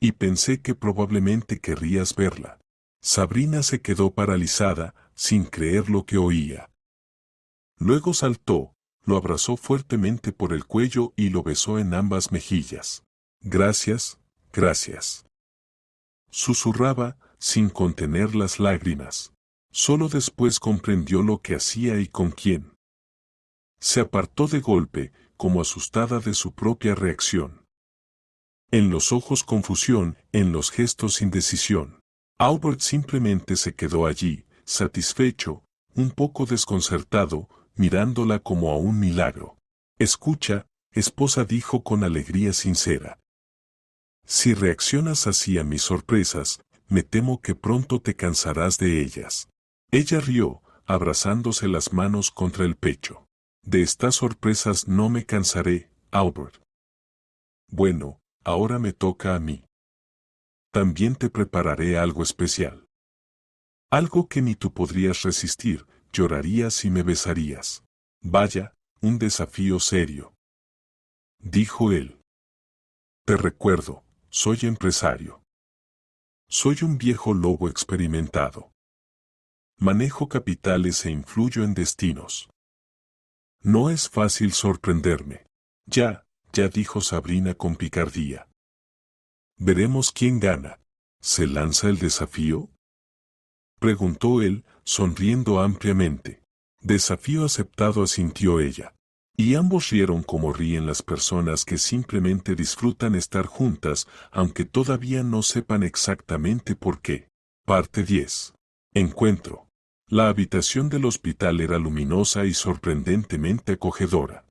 Y pensé que probablemente querrías verla. Sabrina se quedó paralizada, sin creer lo que oía. Luego saltó, lo abrazó fuertemente por el cuello y lo besó en ambas mejillas. Gracias, gracias. Susurraba, sin contener las lágrimas. Solo después comprendió lo que hacía y con quién. Se apartó de golpe, como asustada de su propia reacción. En los ojos confusión, en los gestos indecisión. Albert simplemente se quedó allí, satisfecho, un poco desconcertado, mirándola como a un milagro. Escucha, esposa, dijo con alegría sincera. Si reaccionas así a mis sorpresas, me temo que pronto te cansarás de ellas. Ella rió, abrazándose las manos contra el pecho. De estas sorpresas no me cansaré, Albert. Bueno, ahora me toca a mí. También te prepararé algo especial. Algo que ni tú podrías resistir, llorarías y me besarías. Vaya, un desafío serio. Dijo él. Te recuerdo, soy empresario. Soy un viejo lobo experimentado. Manejo capitales e influyo en destinos. No es fácil sorprenderme. Ya dijo Sabrina con picardía. Veremos quién gana. ¿Se lanza el desafío? Preguntó él, sonriendo ampliamente. Desafío aceptado, asintió ella. Y ambos rieron como ríen las personas que simplemente disfrutan estar juntas, aunque todavía no sepan exactamente por qué. Parte 10. Encuentro. La habitación del hospital era luminosa y sorprendentemente acogedora.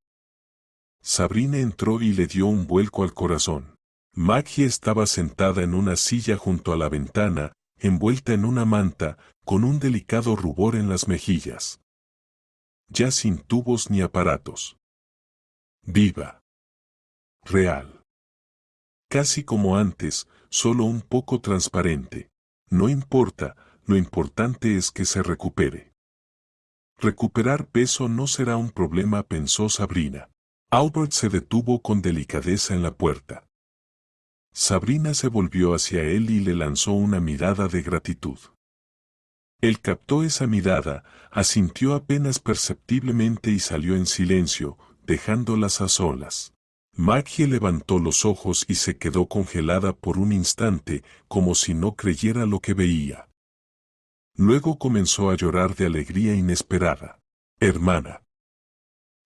Sabrina entró y le dio un vuelco al corazón. Maggie estaba sentada en una silla junto a la ventana, envuelta en una manta, con un delicado rubor en las mejillas. Ya sin tubos ni aparatos. Viva. Real. Casi como antes, solo un poco transparente. No importa, lo importante es que se recupere. Recuperar peso no será un problema, pensó Sabrina. Albert se detuvo con delicadeza en la puerta. Sabrina se volvió hacia él y le lanzó una mirada de gratitud. Él captó esa mirada, asintió apenas perceptiblemente y salió en silencio, dejándolas a solas. Maggie levantó los ojos y se quedó congelada por un instante, como si no creyera lo que veía. Luego comenzó a llorar de alegría inesperada. Hermana.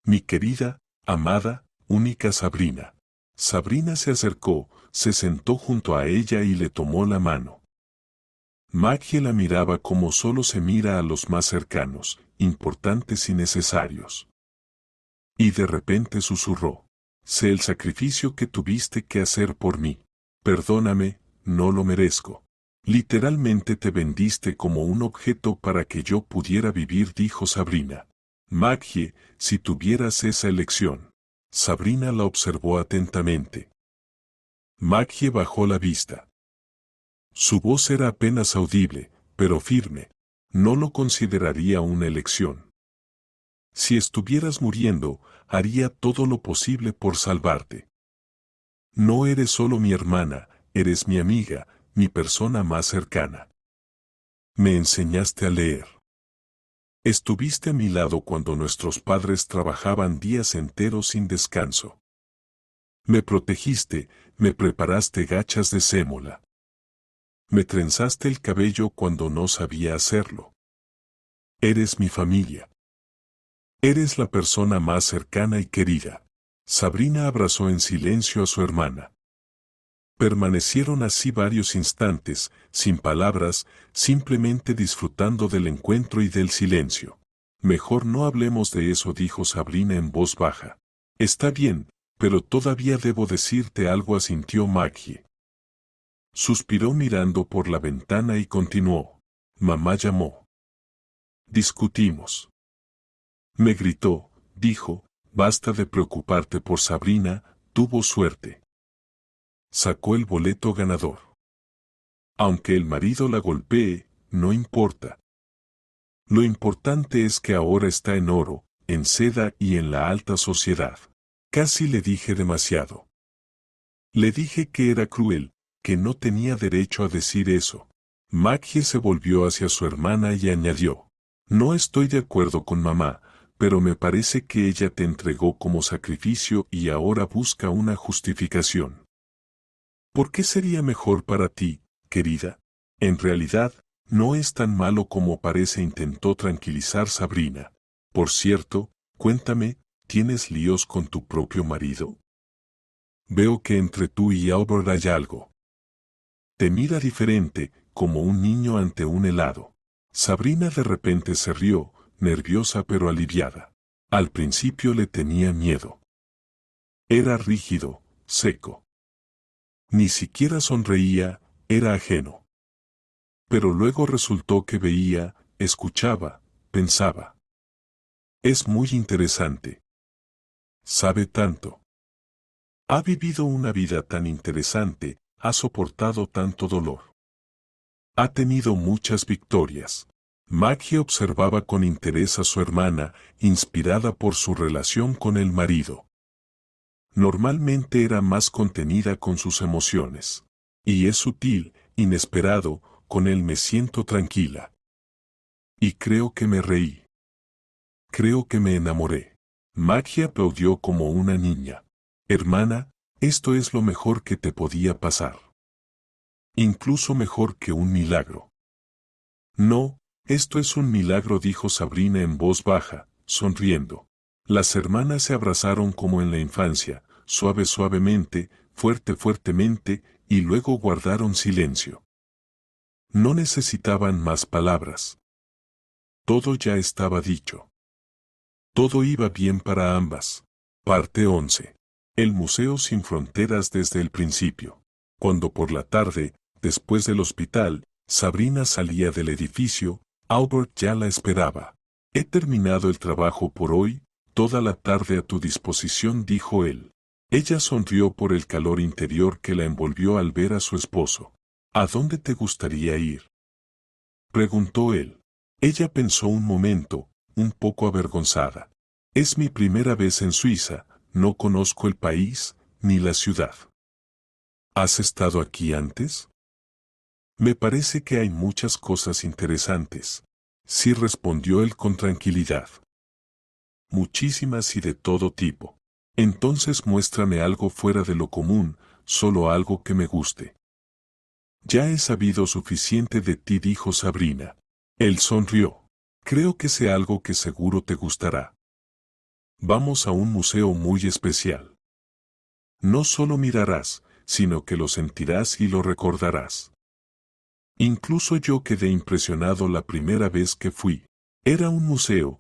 Mi querida, amada, única Sabrina. Sabrina se acercó, se sentó junto a ella y le tomó la mano. Maggie la miraba como solo se mira a los más cercanos, importantes y necesarios. Y de repente susurró. Sé el sacrificio que tuviste que hacer por mí. Perdóname, no lo merezco. Literalmente te vendiste como un objeto para que yo pudiera vivir, dijo Sabrina. Maggie, si tuvieras esa elección. Sabrina la observó atentamente. Maggie bajó la vista. Su voz era apenas audible, pero firme. No lo consideraría una elección. Si estuvieras muriendo, haría todo lo posible por salvarte. No eres solo mi hermana, eres mi amiga, mi persona más cercana. Me enseñaste a leer. Estuviste a mi lado cuando nuestros padres trabajaban días enteros sin descanso. Me protegiste, me preparaste gachas de sémola. Me trenzaste el cabello cuando no sabía hacerlo. Eres mi familia. Eres la persona más cercana y querida. Sabrina abrazó en silencio a su hermana. Permanecieron así varios instantes, sin palabras, simplemente disfrutando del encuentro y del silencio. Mejor no hablemos de eso, dijo Sabrina en voz baja. Está bien, pero todavía debo decirte algo, asintió Maggie. Suspiró mirando por la ventana y continuó. Mamá llamó. Discutimos. Me gritó, dijo, basta de preocuparte por Sabrina, tuvo suerte. Sacó el boleto ganador. Aunque el marido la golpee, no importa. Lo importante es que ahora está en oro, en seda y en la alta sociedad. Casi le dije demasiado. Le dije que era cruel, que no tenía derecho a decir eso. Maggie se volvió hacia su hermana y añadió. No estoy de acuerdo con mamá, pero me parece que ella te entregó como sacrificio y ahora busca una justificación. ¿Por qué sería mejor para ti, querida? En realidad, no es tan malo como parece, intentó tranquilizar Sabrina. Por cierto, cuéntame, ¿tienes líos con tu propio marido? Veo que entre tú y Albert hay algo. Te mira diferente, como un niño ante un helado. Sabrina de repente se rió, nerviosa pero aliviada. Al principio le tenía miedo. Era rígido, seco. Ni siquiera sonreía, era ajeno. Pero luego resultó que veía, escuchaba, pensaba. Es muy interesante. Sabe tanto. Ha vivido una vida tan interesante, ha soportado tanto dolor. Ha tenido muchas victorias. Maggie observaba con interés a su hermana, inspirada por su relación con el marido. Normalmente era más contenida con sus emociones. Y es sutil, inesperado, con él me siento tranquila. Y creo que me reí. Creo que me enamoré. Maggie aplaudió como una niña. Hermana, esto es lo mejor que te podía pasar. Incluso mejor que un milagro. No, esto es un milagro, dijo Sabrina en voz baja, sonriendo. Las hermanas se abrazaron como en la infancia, suavemente, fuertemente, y luego guardaron silencio. No necesitaban más palabras. Todo ya estaba dicho. Todo iba bien para ambas. Parte 11. El Museo sin Fronteras desde el principio. Cuando por la tarde, después del hospital, Sabrina salía del edificio, Albert ya la esperaba. He terminado el trabajo por hoy, toda la tarde a tu disposición, dijo él. Ella sonrió por el calor interior que la envolvió al ver a su esposo. ¿A dónde te gustaría ir?, preguntó él. Ella pensó un momento, un poco avergonzada. Es mi primera vez en Suiza, no conozco el país, ni la ciudad. ¿Has estado aquí antes? Me parece que hay muchas cosas interesantes. Sí, respondió él con tranquilidad. Muchísimas y de todo tipo. Entonces muéstrame algo fuera de lo común, solo algo que me guste. Ya he sabido suficiente de ti, dijo Sabrina. Él sonrió. Creo que sé algo que seguro te gustará. Vamos a un museo muy especial. No solo mirarás, sino que lo sentirás y lo recordarás. Incluso yo quedé impresionado la primera vez que fui. Era un museo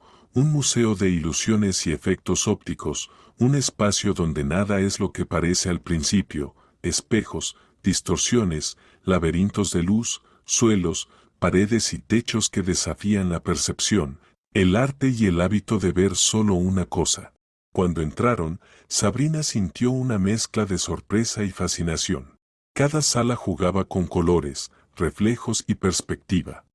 de ilusiones y efectos ópticos, un espacio donde nada es lo que parece al principio, espejos, distorsiones, laberintos de luz, suelos, paredes y techos que desafían la percepción, el arte y el hábito de ver solo una cosa. Cuando entraron, Sabrina sintió una mezcla de sorpresa y fascinación. Cada sala jugaba con colores, reflejos y perspectiva.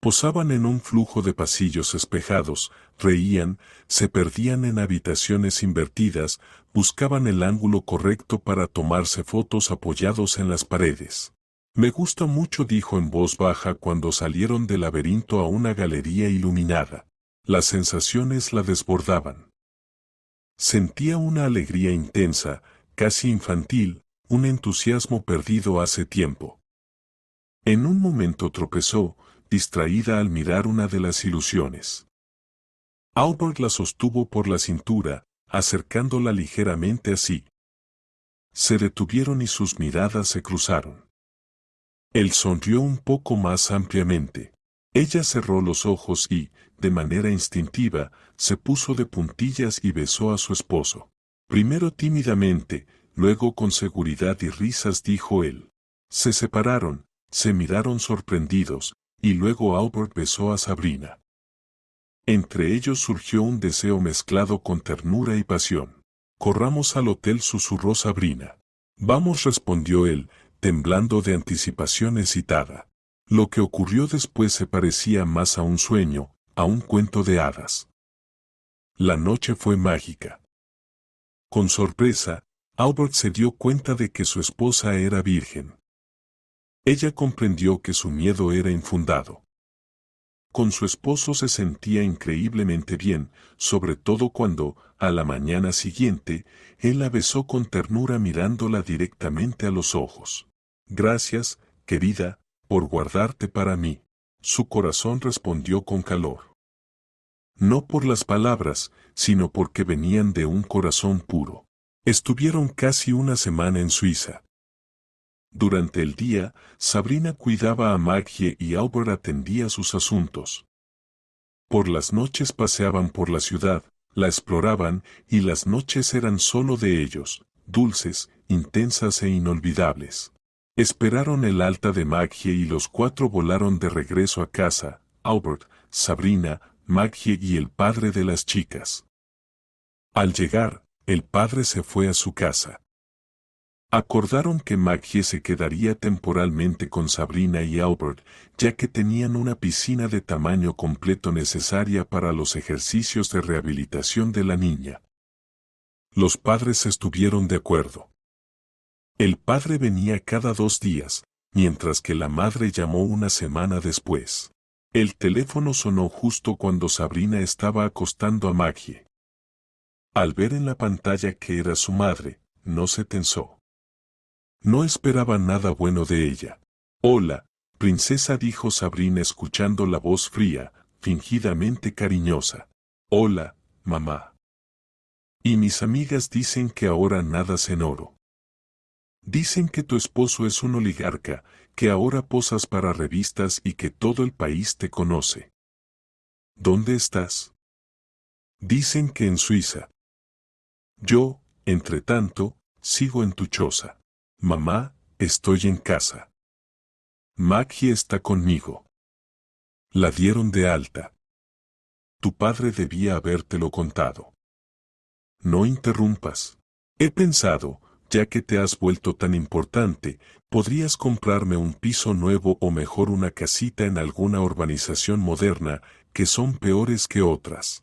Posaban en un flujo de pasillos espejados, reían, se perdían en habitaciones invertidas, buscaban el ángulo correcto para tomarse fotos apoyados en las paredes. Me gusta mucho, dijo en voz baja cuando salieron del laberinto a una galería iluminada. Las sensaciones la desbordaban. Sentía una alegría intensa, casi infantil, un entusiasmo perdido hace tiempo. En un momento tropezó, distraída al mirar una de las ilusiones. Albert la sostuvo por la cintura, acercándola ligeramente así. Se detuvieron y sus miradas se cruzaron. Él sonrió un poco más ampliamente. Ella cerró los ojos y, de manera instintiva, se puso de puntillas y besó a su esposo. Primero tímidamente, luego con seguridad y risas, dijo él. Se separaron, se miraron sorprendidos, y luego Albert besó a Sabrina. Entre ellos surgió un deseo mezclado con ternura y pasión. Corramos al hotel, susurró Sabrina. Vamos, respondió él, temblando de anticipación excitada. Lo que ocurrió después se parecía más a un sueño, a un cuento de hadas. La noche fue mágica. Con sorpresa, Albert se dio cuenta de que su esposa era virgen. Ella comprendió que su miedo era infundado. Con su esposo se sentía increíblemente bien, sobre todo cuando, a la mañana siguiente, él la besó con ternura mirándola directamente a los ojos. Gracias, querida, por guardarte para mí. Su corazón respondió con calor. No por las palabras, sino porque venían de un corazón puro. Estuvieron casi una semana en Suiza. Durante el día, Sabrina cuidaba a Maggie y Albert atendía sus asuntos. Por las noches paseaban por la ciudad, la exploraban y las noches eran solo de ellos, dulces, intensas e inolvidables. Esperaron el alta de Maggie y los cuatro volaron de regreso a casa, Albert, Sabrina, Maggie y el padre de las chicas. Al llegar, el padre se fue a su casa. Acordaron que Maggie se quedaría temporalmente con Sabrina y Albert, ya que tenían una piscina de tamaño completo necesaria para los ejercicios de rehabilitación de la niña. Los padres estuvieron de acuerdo. El padre venía cada 2 días, mientras que la madre llamó una semana después. El teléfono sonó justo cuando Sabrina estaba acostando a Maggie. Al ver en la pantalla que era su madre, no se tensó. No esperaba nada bueno de ella. Hola, princesa, dijo Sabrina escuchando la voz fría, fingidamente cariñosa. Hola, mamá. Y mis amigas dicen que ahora nadas en oro. Dicen que tu esposo es un oligarca, que ahora posas para revistas y que todo el país te conoce. ¿Dónde estás? Dicen que en Suiza. Yo, entre tanto, sigo en tu choza. Mamá, estoy en casa. Maggie está conmigo. La dieron de alta. Tu padre debía habértelo contado. No interrumpas. He pensado, ya que te has vuelto tan importante, podrías comprarme un piso nuevo o mejor una casita en alguna urbanización moderna, que son peores que otras.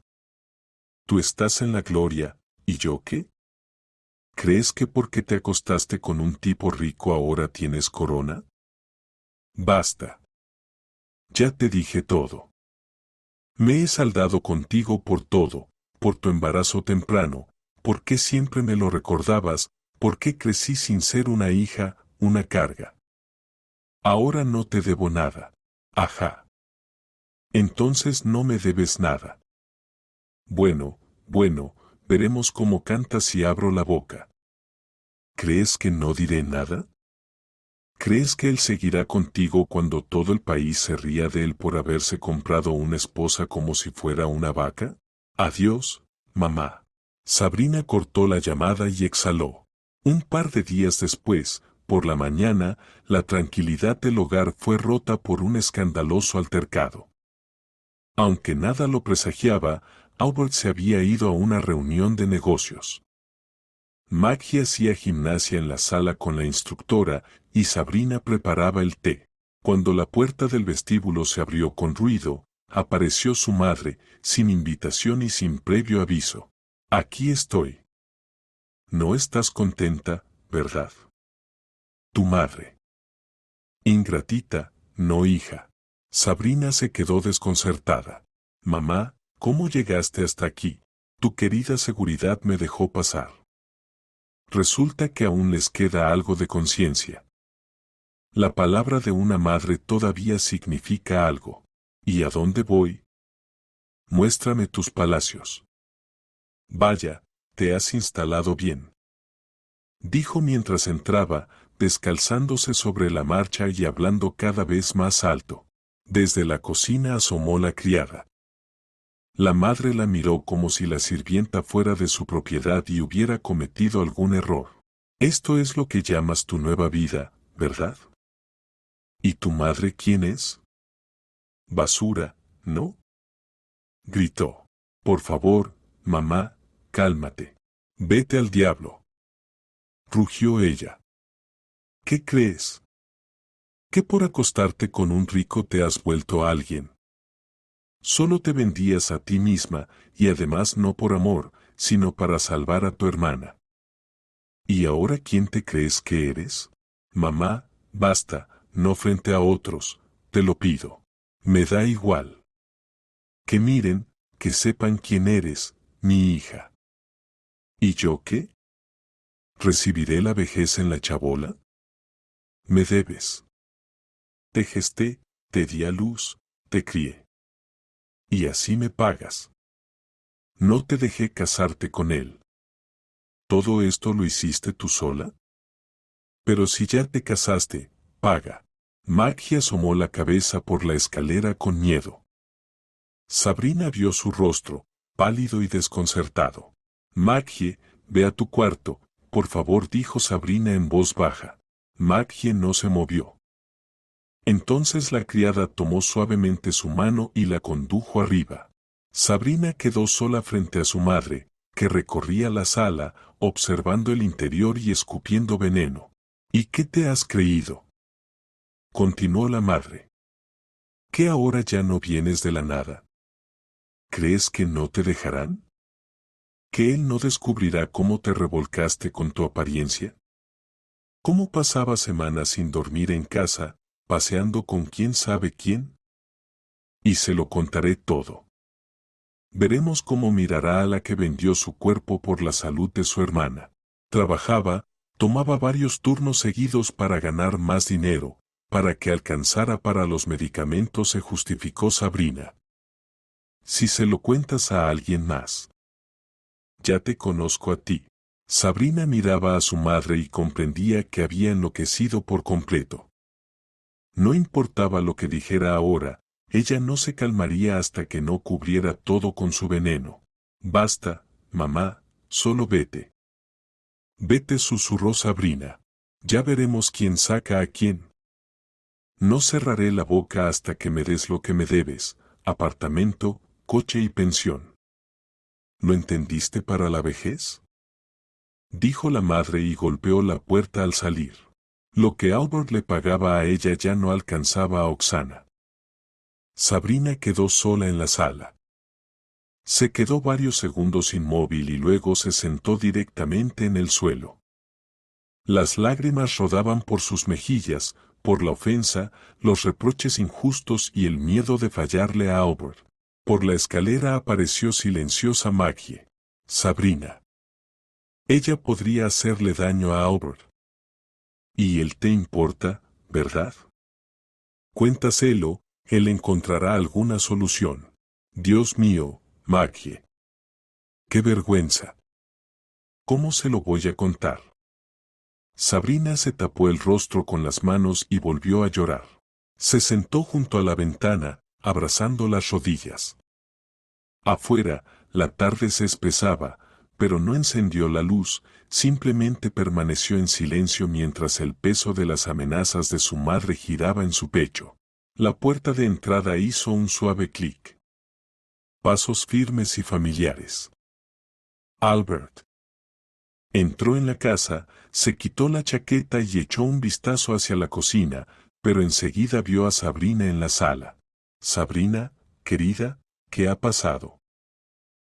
Tú estás en la gloria, ¿y yo qué? ¿Crees que porque te acostaste con un tipo rico ahora tienes corona? Basta. Ya te dije todo. Me he saldado contigo por todo, por tu embarazo temprano, por qué siempre me lo recordabas, por qué crecí sin ser una hija, una carga. Ahora no te debo nada. Ajá. Entonces no me debes nada. Bueno, veremos cómo cantas si abro la boca. ¿Crees que no diré nada? ¿Crees que él seguirá contigo cuando todo el país se ría de él por haberse comprado una esposa como si fuera una vaca? Adiós, mamá. Sabrina cortó la llamada y exhaló. Un par de días después, por la mañana, la tranquilidad del hogar fue rota por un escandaloso altercado. Aunque nada lo presagiaba, Albert se había ido a una reunión de negocios. Maggie hacía gimnasia en la sala con la instructora y Sabrina preparaba el té. Cuando la puerta del vestíbulo se abrió con ruido, apareció su madre, sin invitación y sin previo aviso. Aquí estoy. No estás contenta, ¿verdad? Tu madre. Ingratita, no hija. Sabrina se quedó desconcertada. Mamá, ¿cómo llegaste hasta aquí? Tu querida seguridad me dejó pasar. Resulta que aún les queda algo de conciencia. La palabra de una madre todavía significa algo. ¿Y a dónde voy? Muéstrame tus palacios. Vaya, te has instalado bien. Dijo mientras entraba, descalzándose sobre la marcha y hablando cada vez más alto. Desde la cocina asomó la criada. La madre la miró como si la sirvienta fuera de su propiedad y hubiera cometido algún error. Esto es lo que llamas tu nueva vida, ¿verdad? ¿Y tu madre quién es? Basura, ¿no? Gritó. Por favor, mamá, cálmate. Vete al diablo. Rugió ella. ¿Qué crees? ¿Que por acostarte con un rico te has vuelto alguien? Solo te vendías a ti misma, y además no por amor, sino para salvar a tu hermana. ¿Y ahora quién te crees que eres? Mamá, basta, no frente a otros, te lo pido. Me da igual. Que miren, que sepan quién eres, mi hija. ¿Y yo qué? ¿Recibiré la vejez en la chabola? Me debes. Te gesté, te di a luz, te crié. Y así me pagas. No te dejé casarte con él. ¿Todo esto lo hiciste tú sola? Pero si ya te casaste, paga. Maggie asomó la cabeza por la escalera con miedo. Sabrina vio su rostro, pálido y desconcertado. Maggie, ve a tu cuarto, por favor, dijo Sabrina en voz baja. Maggie no se movió. Entonces la criada tomó suavemente su mano y la condujo arriba. Sabrina quedó sola frente a su madre, que recorría la sala, observando el interior y escupiendo veneno. ¿Y qué te has creído? Continuó la madre. ¿Que ahora ya no vienes de la nada? ¿Crees que no te dejarán? ¿Que él no descubrirá cómo te revolcaste con tu apariencia? ¿Cómo pasabas semanas sin dormir en casa, paseando con quién sabe quién? Y se lo contaré todo. Veremos cómo mirará a la que vendió su cuerpo por la salud de su hermana. Trabajaba, tomaba varios turnos seguidos para ganar más dinero, para que alcanzara para los medicamentos, se justificó Sabrina. Si se lo cuentas a alguien más. Ya te conozco a ti. Sabrina miraba a su madre y comprendía que había enloquecido por completo. No importaba lo que dijera ahora, ella no se calmaría hasta que no cubriera todo con su veneno. Basta, mamá, solo vete. Vete, susurró Sabrina. Ya veremos quién saca a quién. No cerraré la boca hasta que me des lo que me debes, apartamento, coche y pensión. ¿Lo entendiste para la vejez? Dijo la madre y golpeó la puerta al salir. Lo que Albert le pagaba a ella ya no alcanzaba a Oksana. Sabrina quedó sola en la sala. Se quedó varios segundos inmóvil y luego se sentó directamente en el suelo. Las lágrimas rodaban por sus mejillas, por la ofensa, los reproches injustos y el miedo de fallarle a Albert. Por la escalera apareció silenciosa Maggie. Sabrina. Ella podría hacerle daño a Albert. ¿Y él te importa, verdad? Cuéntaselo, él encontrará alguna solución. Dios mío, Maggie. ¡Qué vergüenza! ¿Cómo se lo voy a contar? Sabrina se tapó el rostro con las manos y volvió a llorar. Se sentó junto a la ventana, abrazando las rodillas. Afuera, la tarde se espesaba, pero no encendió la luz, simplemente permaneció en silencio mientras el peso de las amenazas de su madre giraba en su pecho. La puerta de entrada hizo un suave clic. Pasos firmes y familiares. Albert. Entró en la casa, se quitó la chaqueta y echó un vistazo hacia la cocina, pero enseguida vio a Sabrina en la sala. Sabrina, querida, ¿qué ha pasado?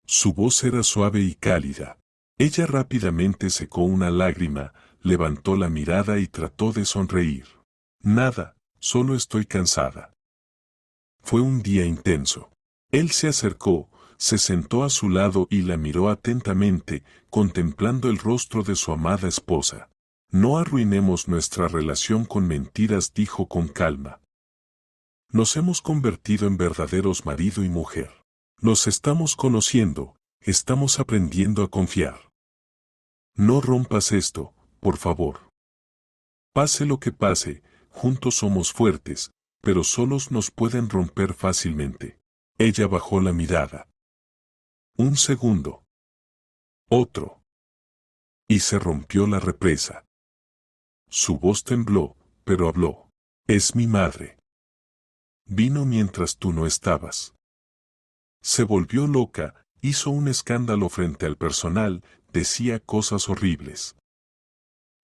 Su voz era suave y cálida. Ella rápidamente secó una lágrima, levantó la mirada y trató de sonreír. Nada, solo estoy cansada. Fue un día intenso. Él se acercó, se sentó a su lado y la miró atentamente, contemplando el rostro de su amada esposa. No arruinemos nuestra relación con mentiras, dijo con calma. Nos hemos convertido en verdaderos marido y mujer. Nos estamos conociendo, estamos aprendiendo a confiar. No rompas esto, por favor. Pase lo que pase, juntos somos fuertes, pero solos nos pueden romper fácilmente. Ella bajó la mirada. Un segundo. Otro. Y se rompió la represa. Su voz tembló, pero habló. Es mi madre. Vino mientras tú no estabas. Se volvió loca, hizo un escándalo frente al personal, decía cosas horribles.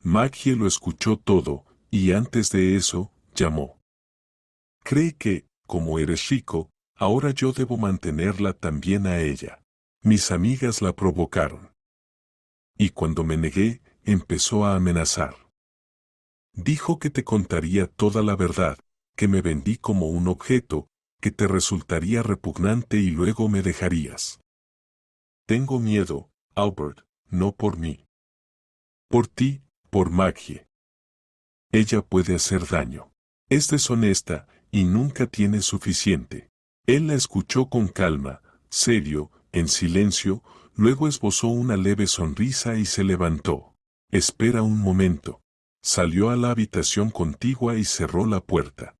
Maggie lo escuchó todo, y antes de eso, llamó. Cree que, como eres rico, ahora yo debo mantenerla también a ella. Mis amigas la provocaron. Y cuando me negué, empezó a amenazar. Dijo que te contaría toda la verdad, que me vendí como un objeto, que te resultaría repugnante y luego me dejarías. Tengo miedo, Albert, no por mí. Por ti, por Maggie. Ella puede hacer daño. Es deshonesta, y nunca tiene suficiente. Él la escuchó con calma, serio, en silencio, luego esbozó una leve sonrisa y se levantó. Espera un momento. Salió a la habitación contigua y cerró la puerta.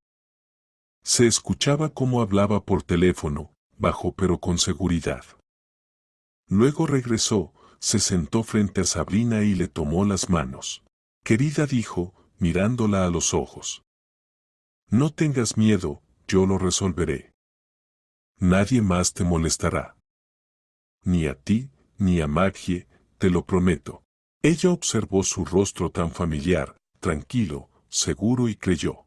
Se escuchaba cómo hablaba por teléfono, bajo pero con seguridad. Luego regresó, se sentó frente a Sabrina y le tomó las manos. Querida, dijo, mirándola a los ojos. No tengas miedo, yo lo resolveré. Nadie más te molestará. Ni a ti, ni a Maggie, te lo prometo. Ella observó su rostro tan familiar, tranquilo, seguro y creyó.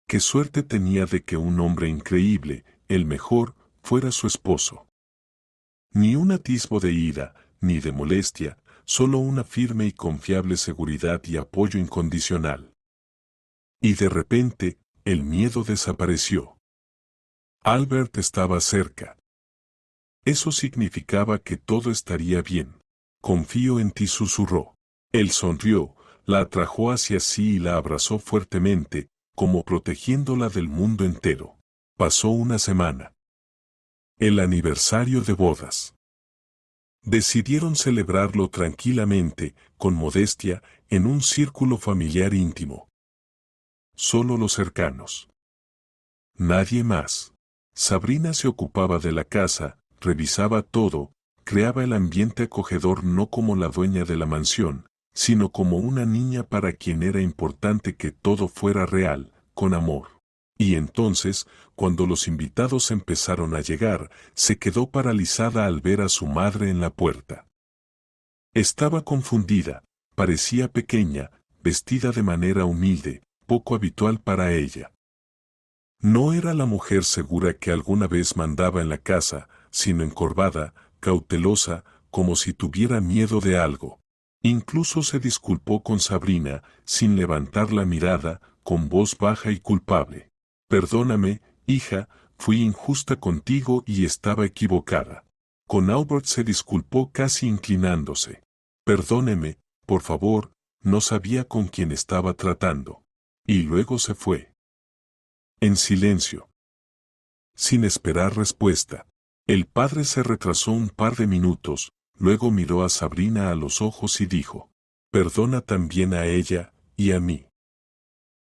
Qué suerte tenía de que un hombre increíble, el mejor, fuera su esposo. Ni un atisbo de ira, ni de molestia, solo una firme y confiable seguridad y apoyo incondicional. Y de repente, el miedo desapareció. Albert estaba cerca. Eso significaba que todo estaría bien. Confío en ti, susurró. Él sonrió, la atrajo hacia sí y la abrazó fuertemente, como protegiéndola del mundo entero. Pasó una semana. El aniversario de bodas. Decidieron celebrarlo tranquilamente, con modestia, en un círculo familiar íntimo. Solo los cercanos. Nadie más. Sabrina se ocupaba de la casa, revisaba todo, creaba el ambiente acogedor no como la dueña de la mansión, sino como una niña para quien era importante que todo fuera real, con amor. Y entonces, cuando los invitados empezaron a llegar, se quedó paralizada al ver a su madre en la puerta. Estaba confundida, parecía pequeña, vestida de manera humilde, poco habitual para ella. No era la mujer segura que alguna vez mandaba en la casa, sino encorvada, cautelosa, como si tuviera miedo de algo. Incluso se disculpó con Sabrina, sin levantar la mirada, con voz baja y culpable. Perdóname, hija, fui injusta contigo y estaba equivocada. Con Albert se disculpó casi inclinándose. Perdóneme, por favor, no sabía con quién estaba tratando. Y luego se fue. En silencio. Sin esperar respuesta. El padre se retrasó un par de minutos, luego miró a Sabrina a los ojos y dijo, perdona también a ella, y a mí.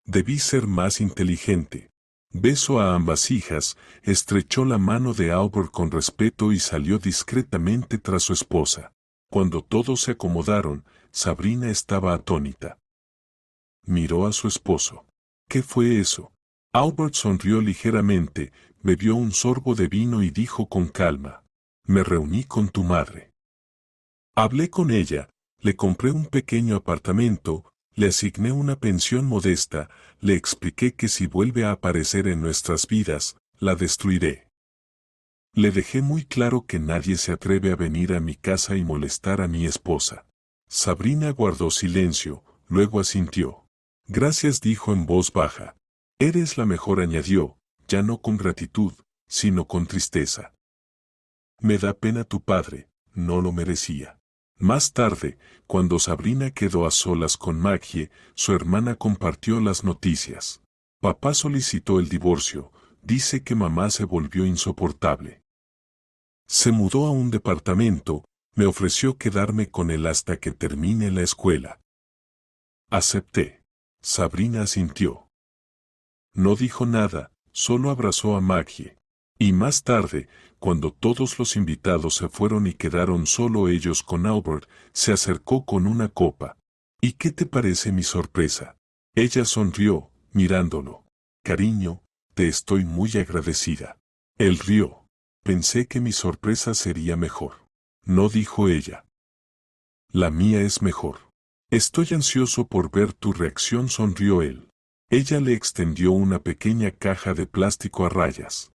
Debí ser más inteligente. Besó a ambas hijas, estrechó la mano de Albert con respeto y salió discretamente tras su esposa. Cuando todos se acomodaron, Sabrina estaba atónita. Miró a su esposo. ¿Qué fue eso? Albert sonrió ligeramente, bebió un sorbo de vino y dijo con calma, me reuní con tu madre. Hablé con ella, le compré un pequeño apartamento, le asigné una pensión modesta, le expliqué que si vuelve a aparecer en nuestras vidas, la destruiré. Le dejé muy claro que nadie se atreve a venir a mi casa y molestar a mi esposa. Sabrina guardó silencio, luego asintió. Gracias, dijo en voz baja. Eres la mejor, añadió, ya no con gratitud, sino con tristeza. Me da pena tu padre, no lo merecía. Más tarde, cuando Sabrina quedó a solas con Maggie, su hermana compartió las noticias. Papá solicitó el divorcio, dice que mamá se volvió insoportable. Se mudó a un departamento, me ofreció quedarme con él hasta que termine la escuela. Acepté. Sabrina asintió. No dijo nada, solo abrazó a Maggie. Y más tarde, cuando todos los invitados se fueron y quedaron solo ellos con Albert, se acercó con una copa. ¿Y qué te parece mi sorpresa? Ella sonrió, mirándolo. Cariño, te estoy muy agradecida. Él rió. Pensé que mi sorpresa sería mejor. No, dijo ella. La mía es mejor. Estoy ansioso por ver tu reacción, sonrió él. Ella le extendió una pequeña caja de plástico a rayas.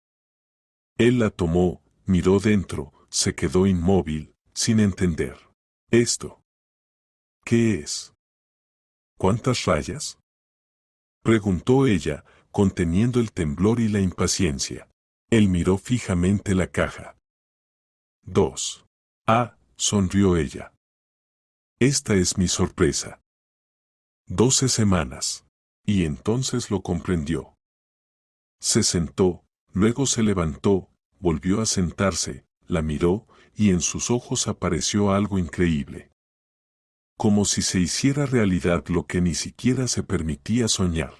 Él la tomó, miró dentro, se quedó inmóvil, sin entender. ¿Esto? ¿Qué es? ¿Cuántas rayas? Preguntó ella, conteniendo el temblor y la impaciencia. Él miró fijamente la caja. 2. Ah, sonrió ella. Esta es mi sorpresa. 12 semanas. Y entonces lo comprendió. Se sentó, luego se levantó, volvió a sentarse, la miró, y en sus ojos apareció algo increíble. Como si se hiciera realidad lo que ni siquiera se permitía soñar.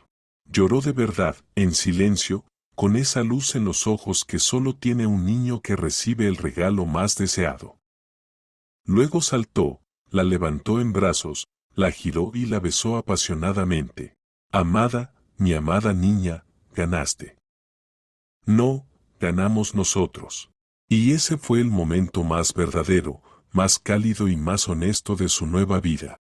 Lloró de verdad, en silencio, con esa luz en los ojos que solo tiene un niño que recibe el regalo más deseado. Luego saltó, la levantó en brazos, la giró y la besó apasionadamente. Amada, mi amada niña, ganaste. No, ganamos nosotros. Y ese fue el momento más verdadero, más cálido y más honesto de su nueva vida.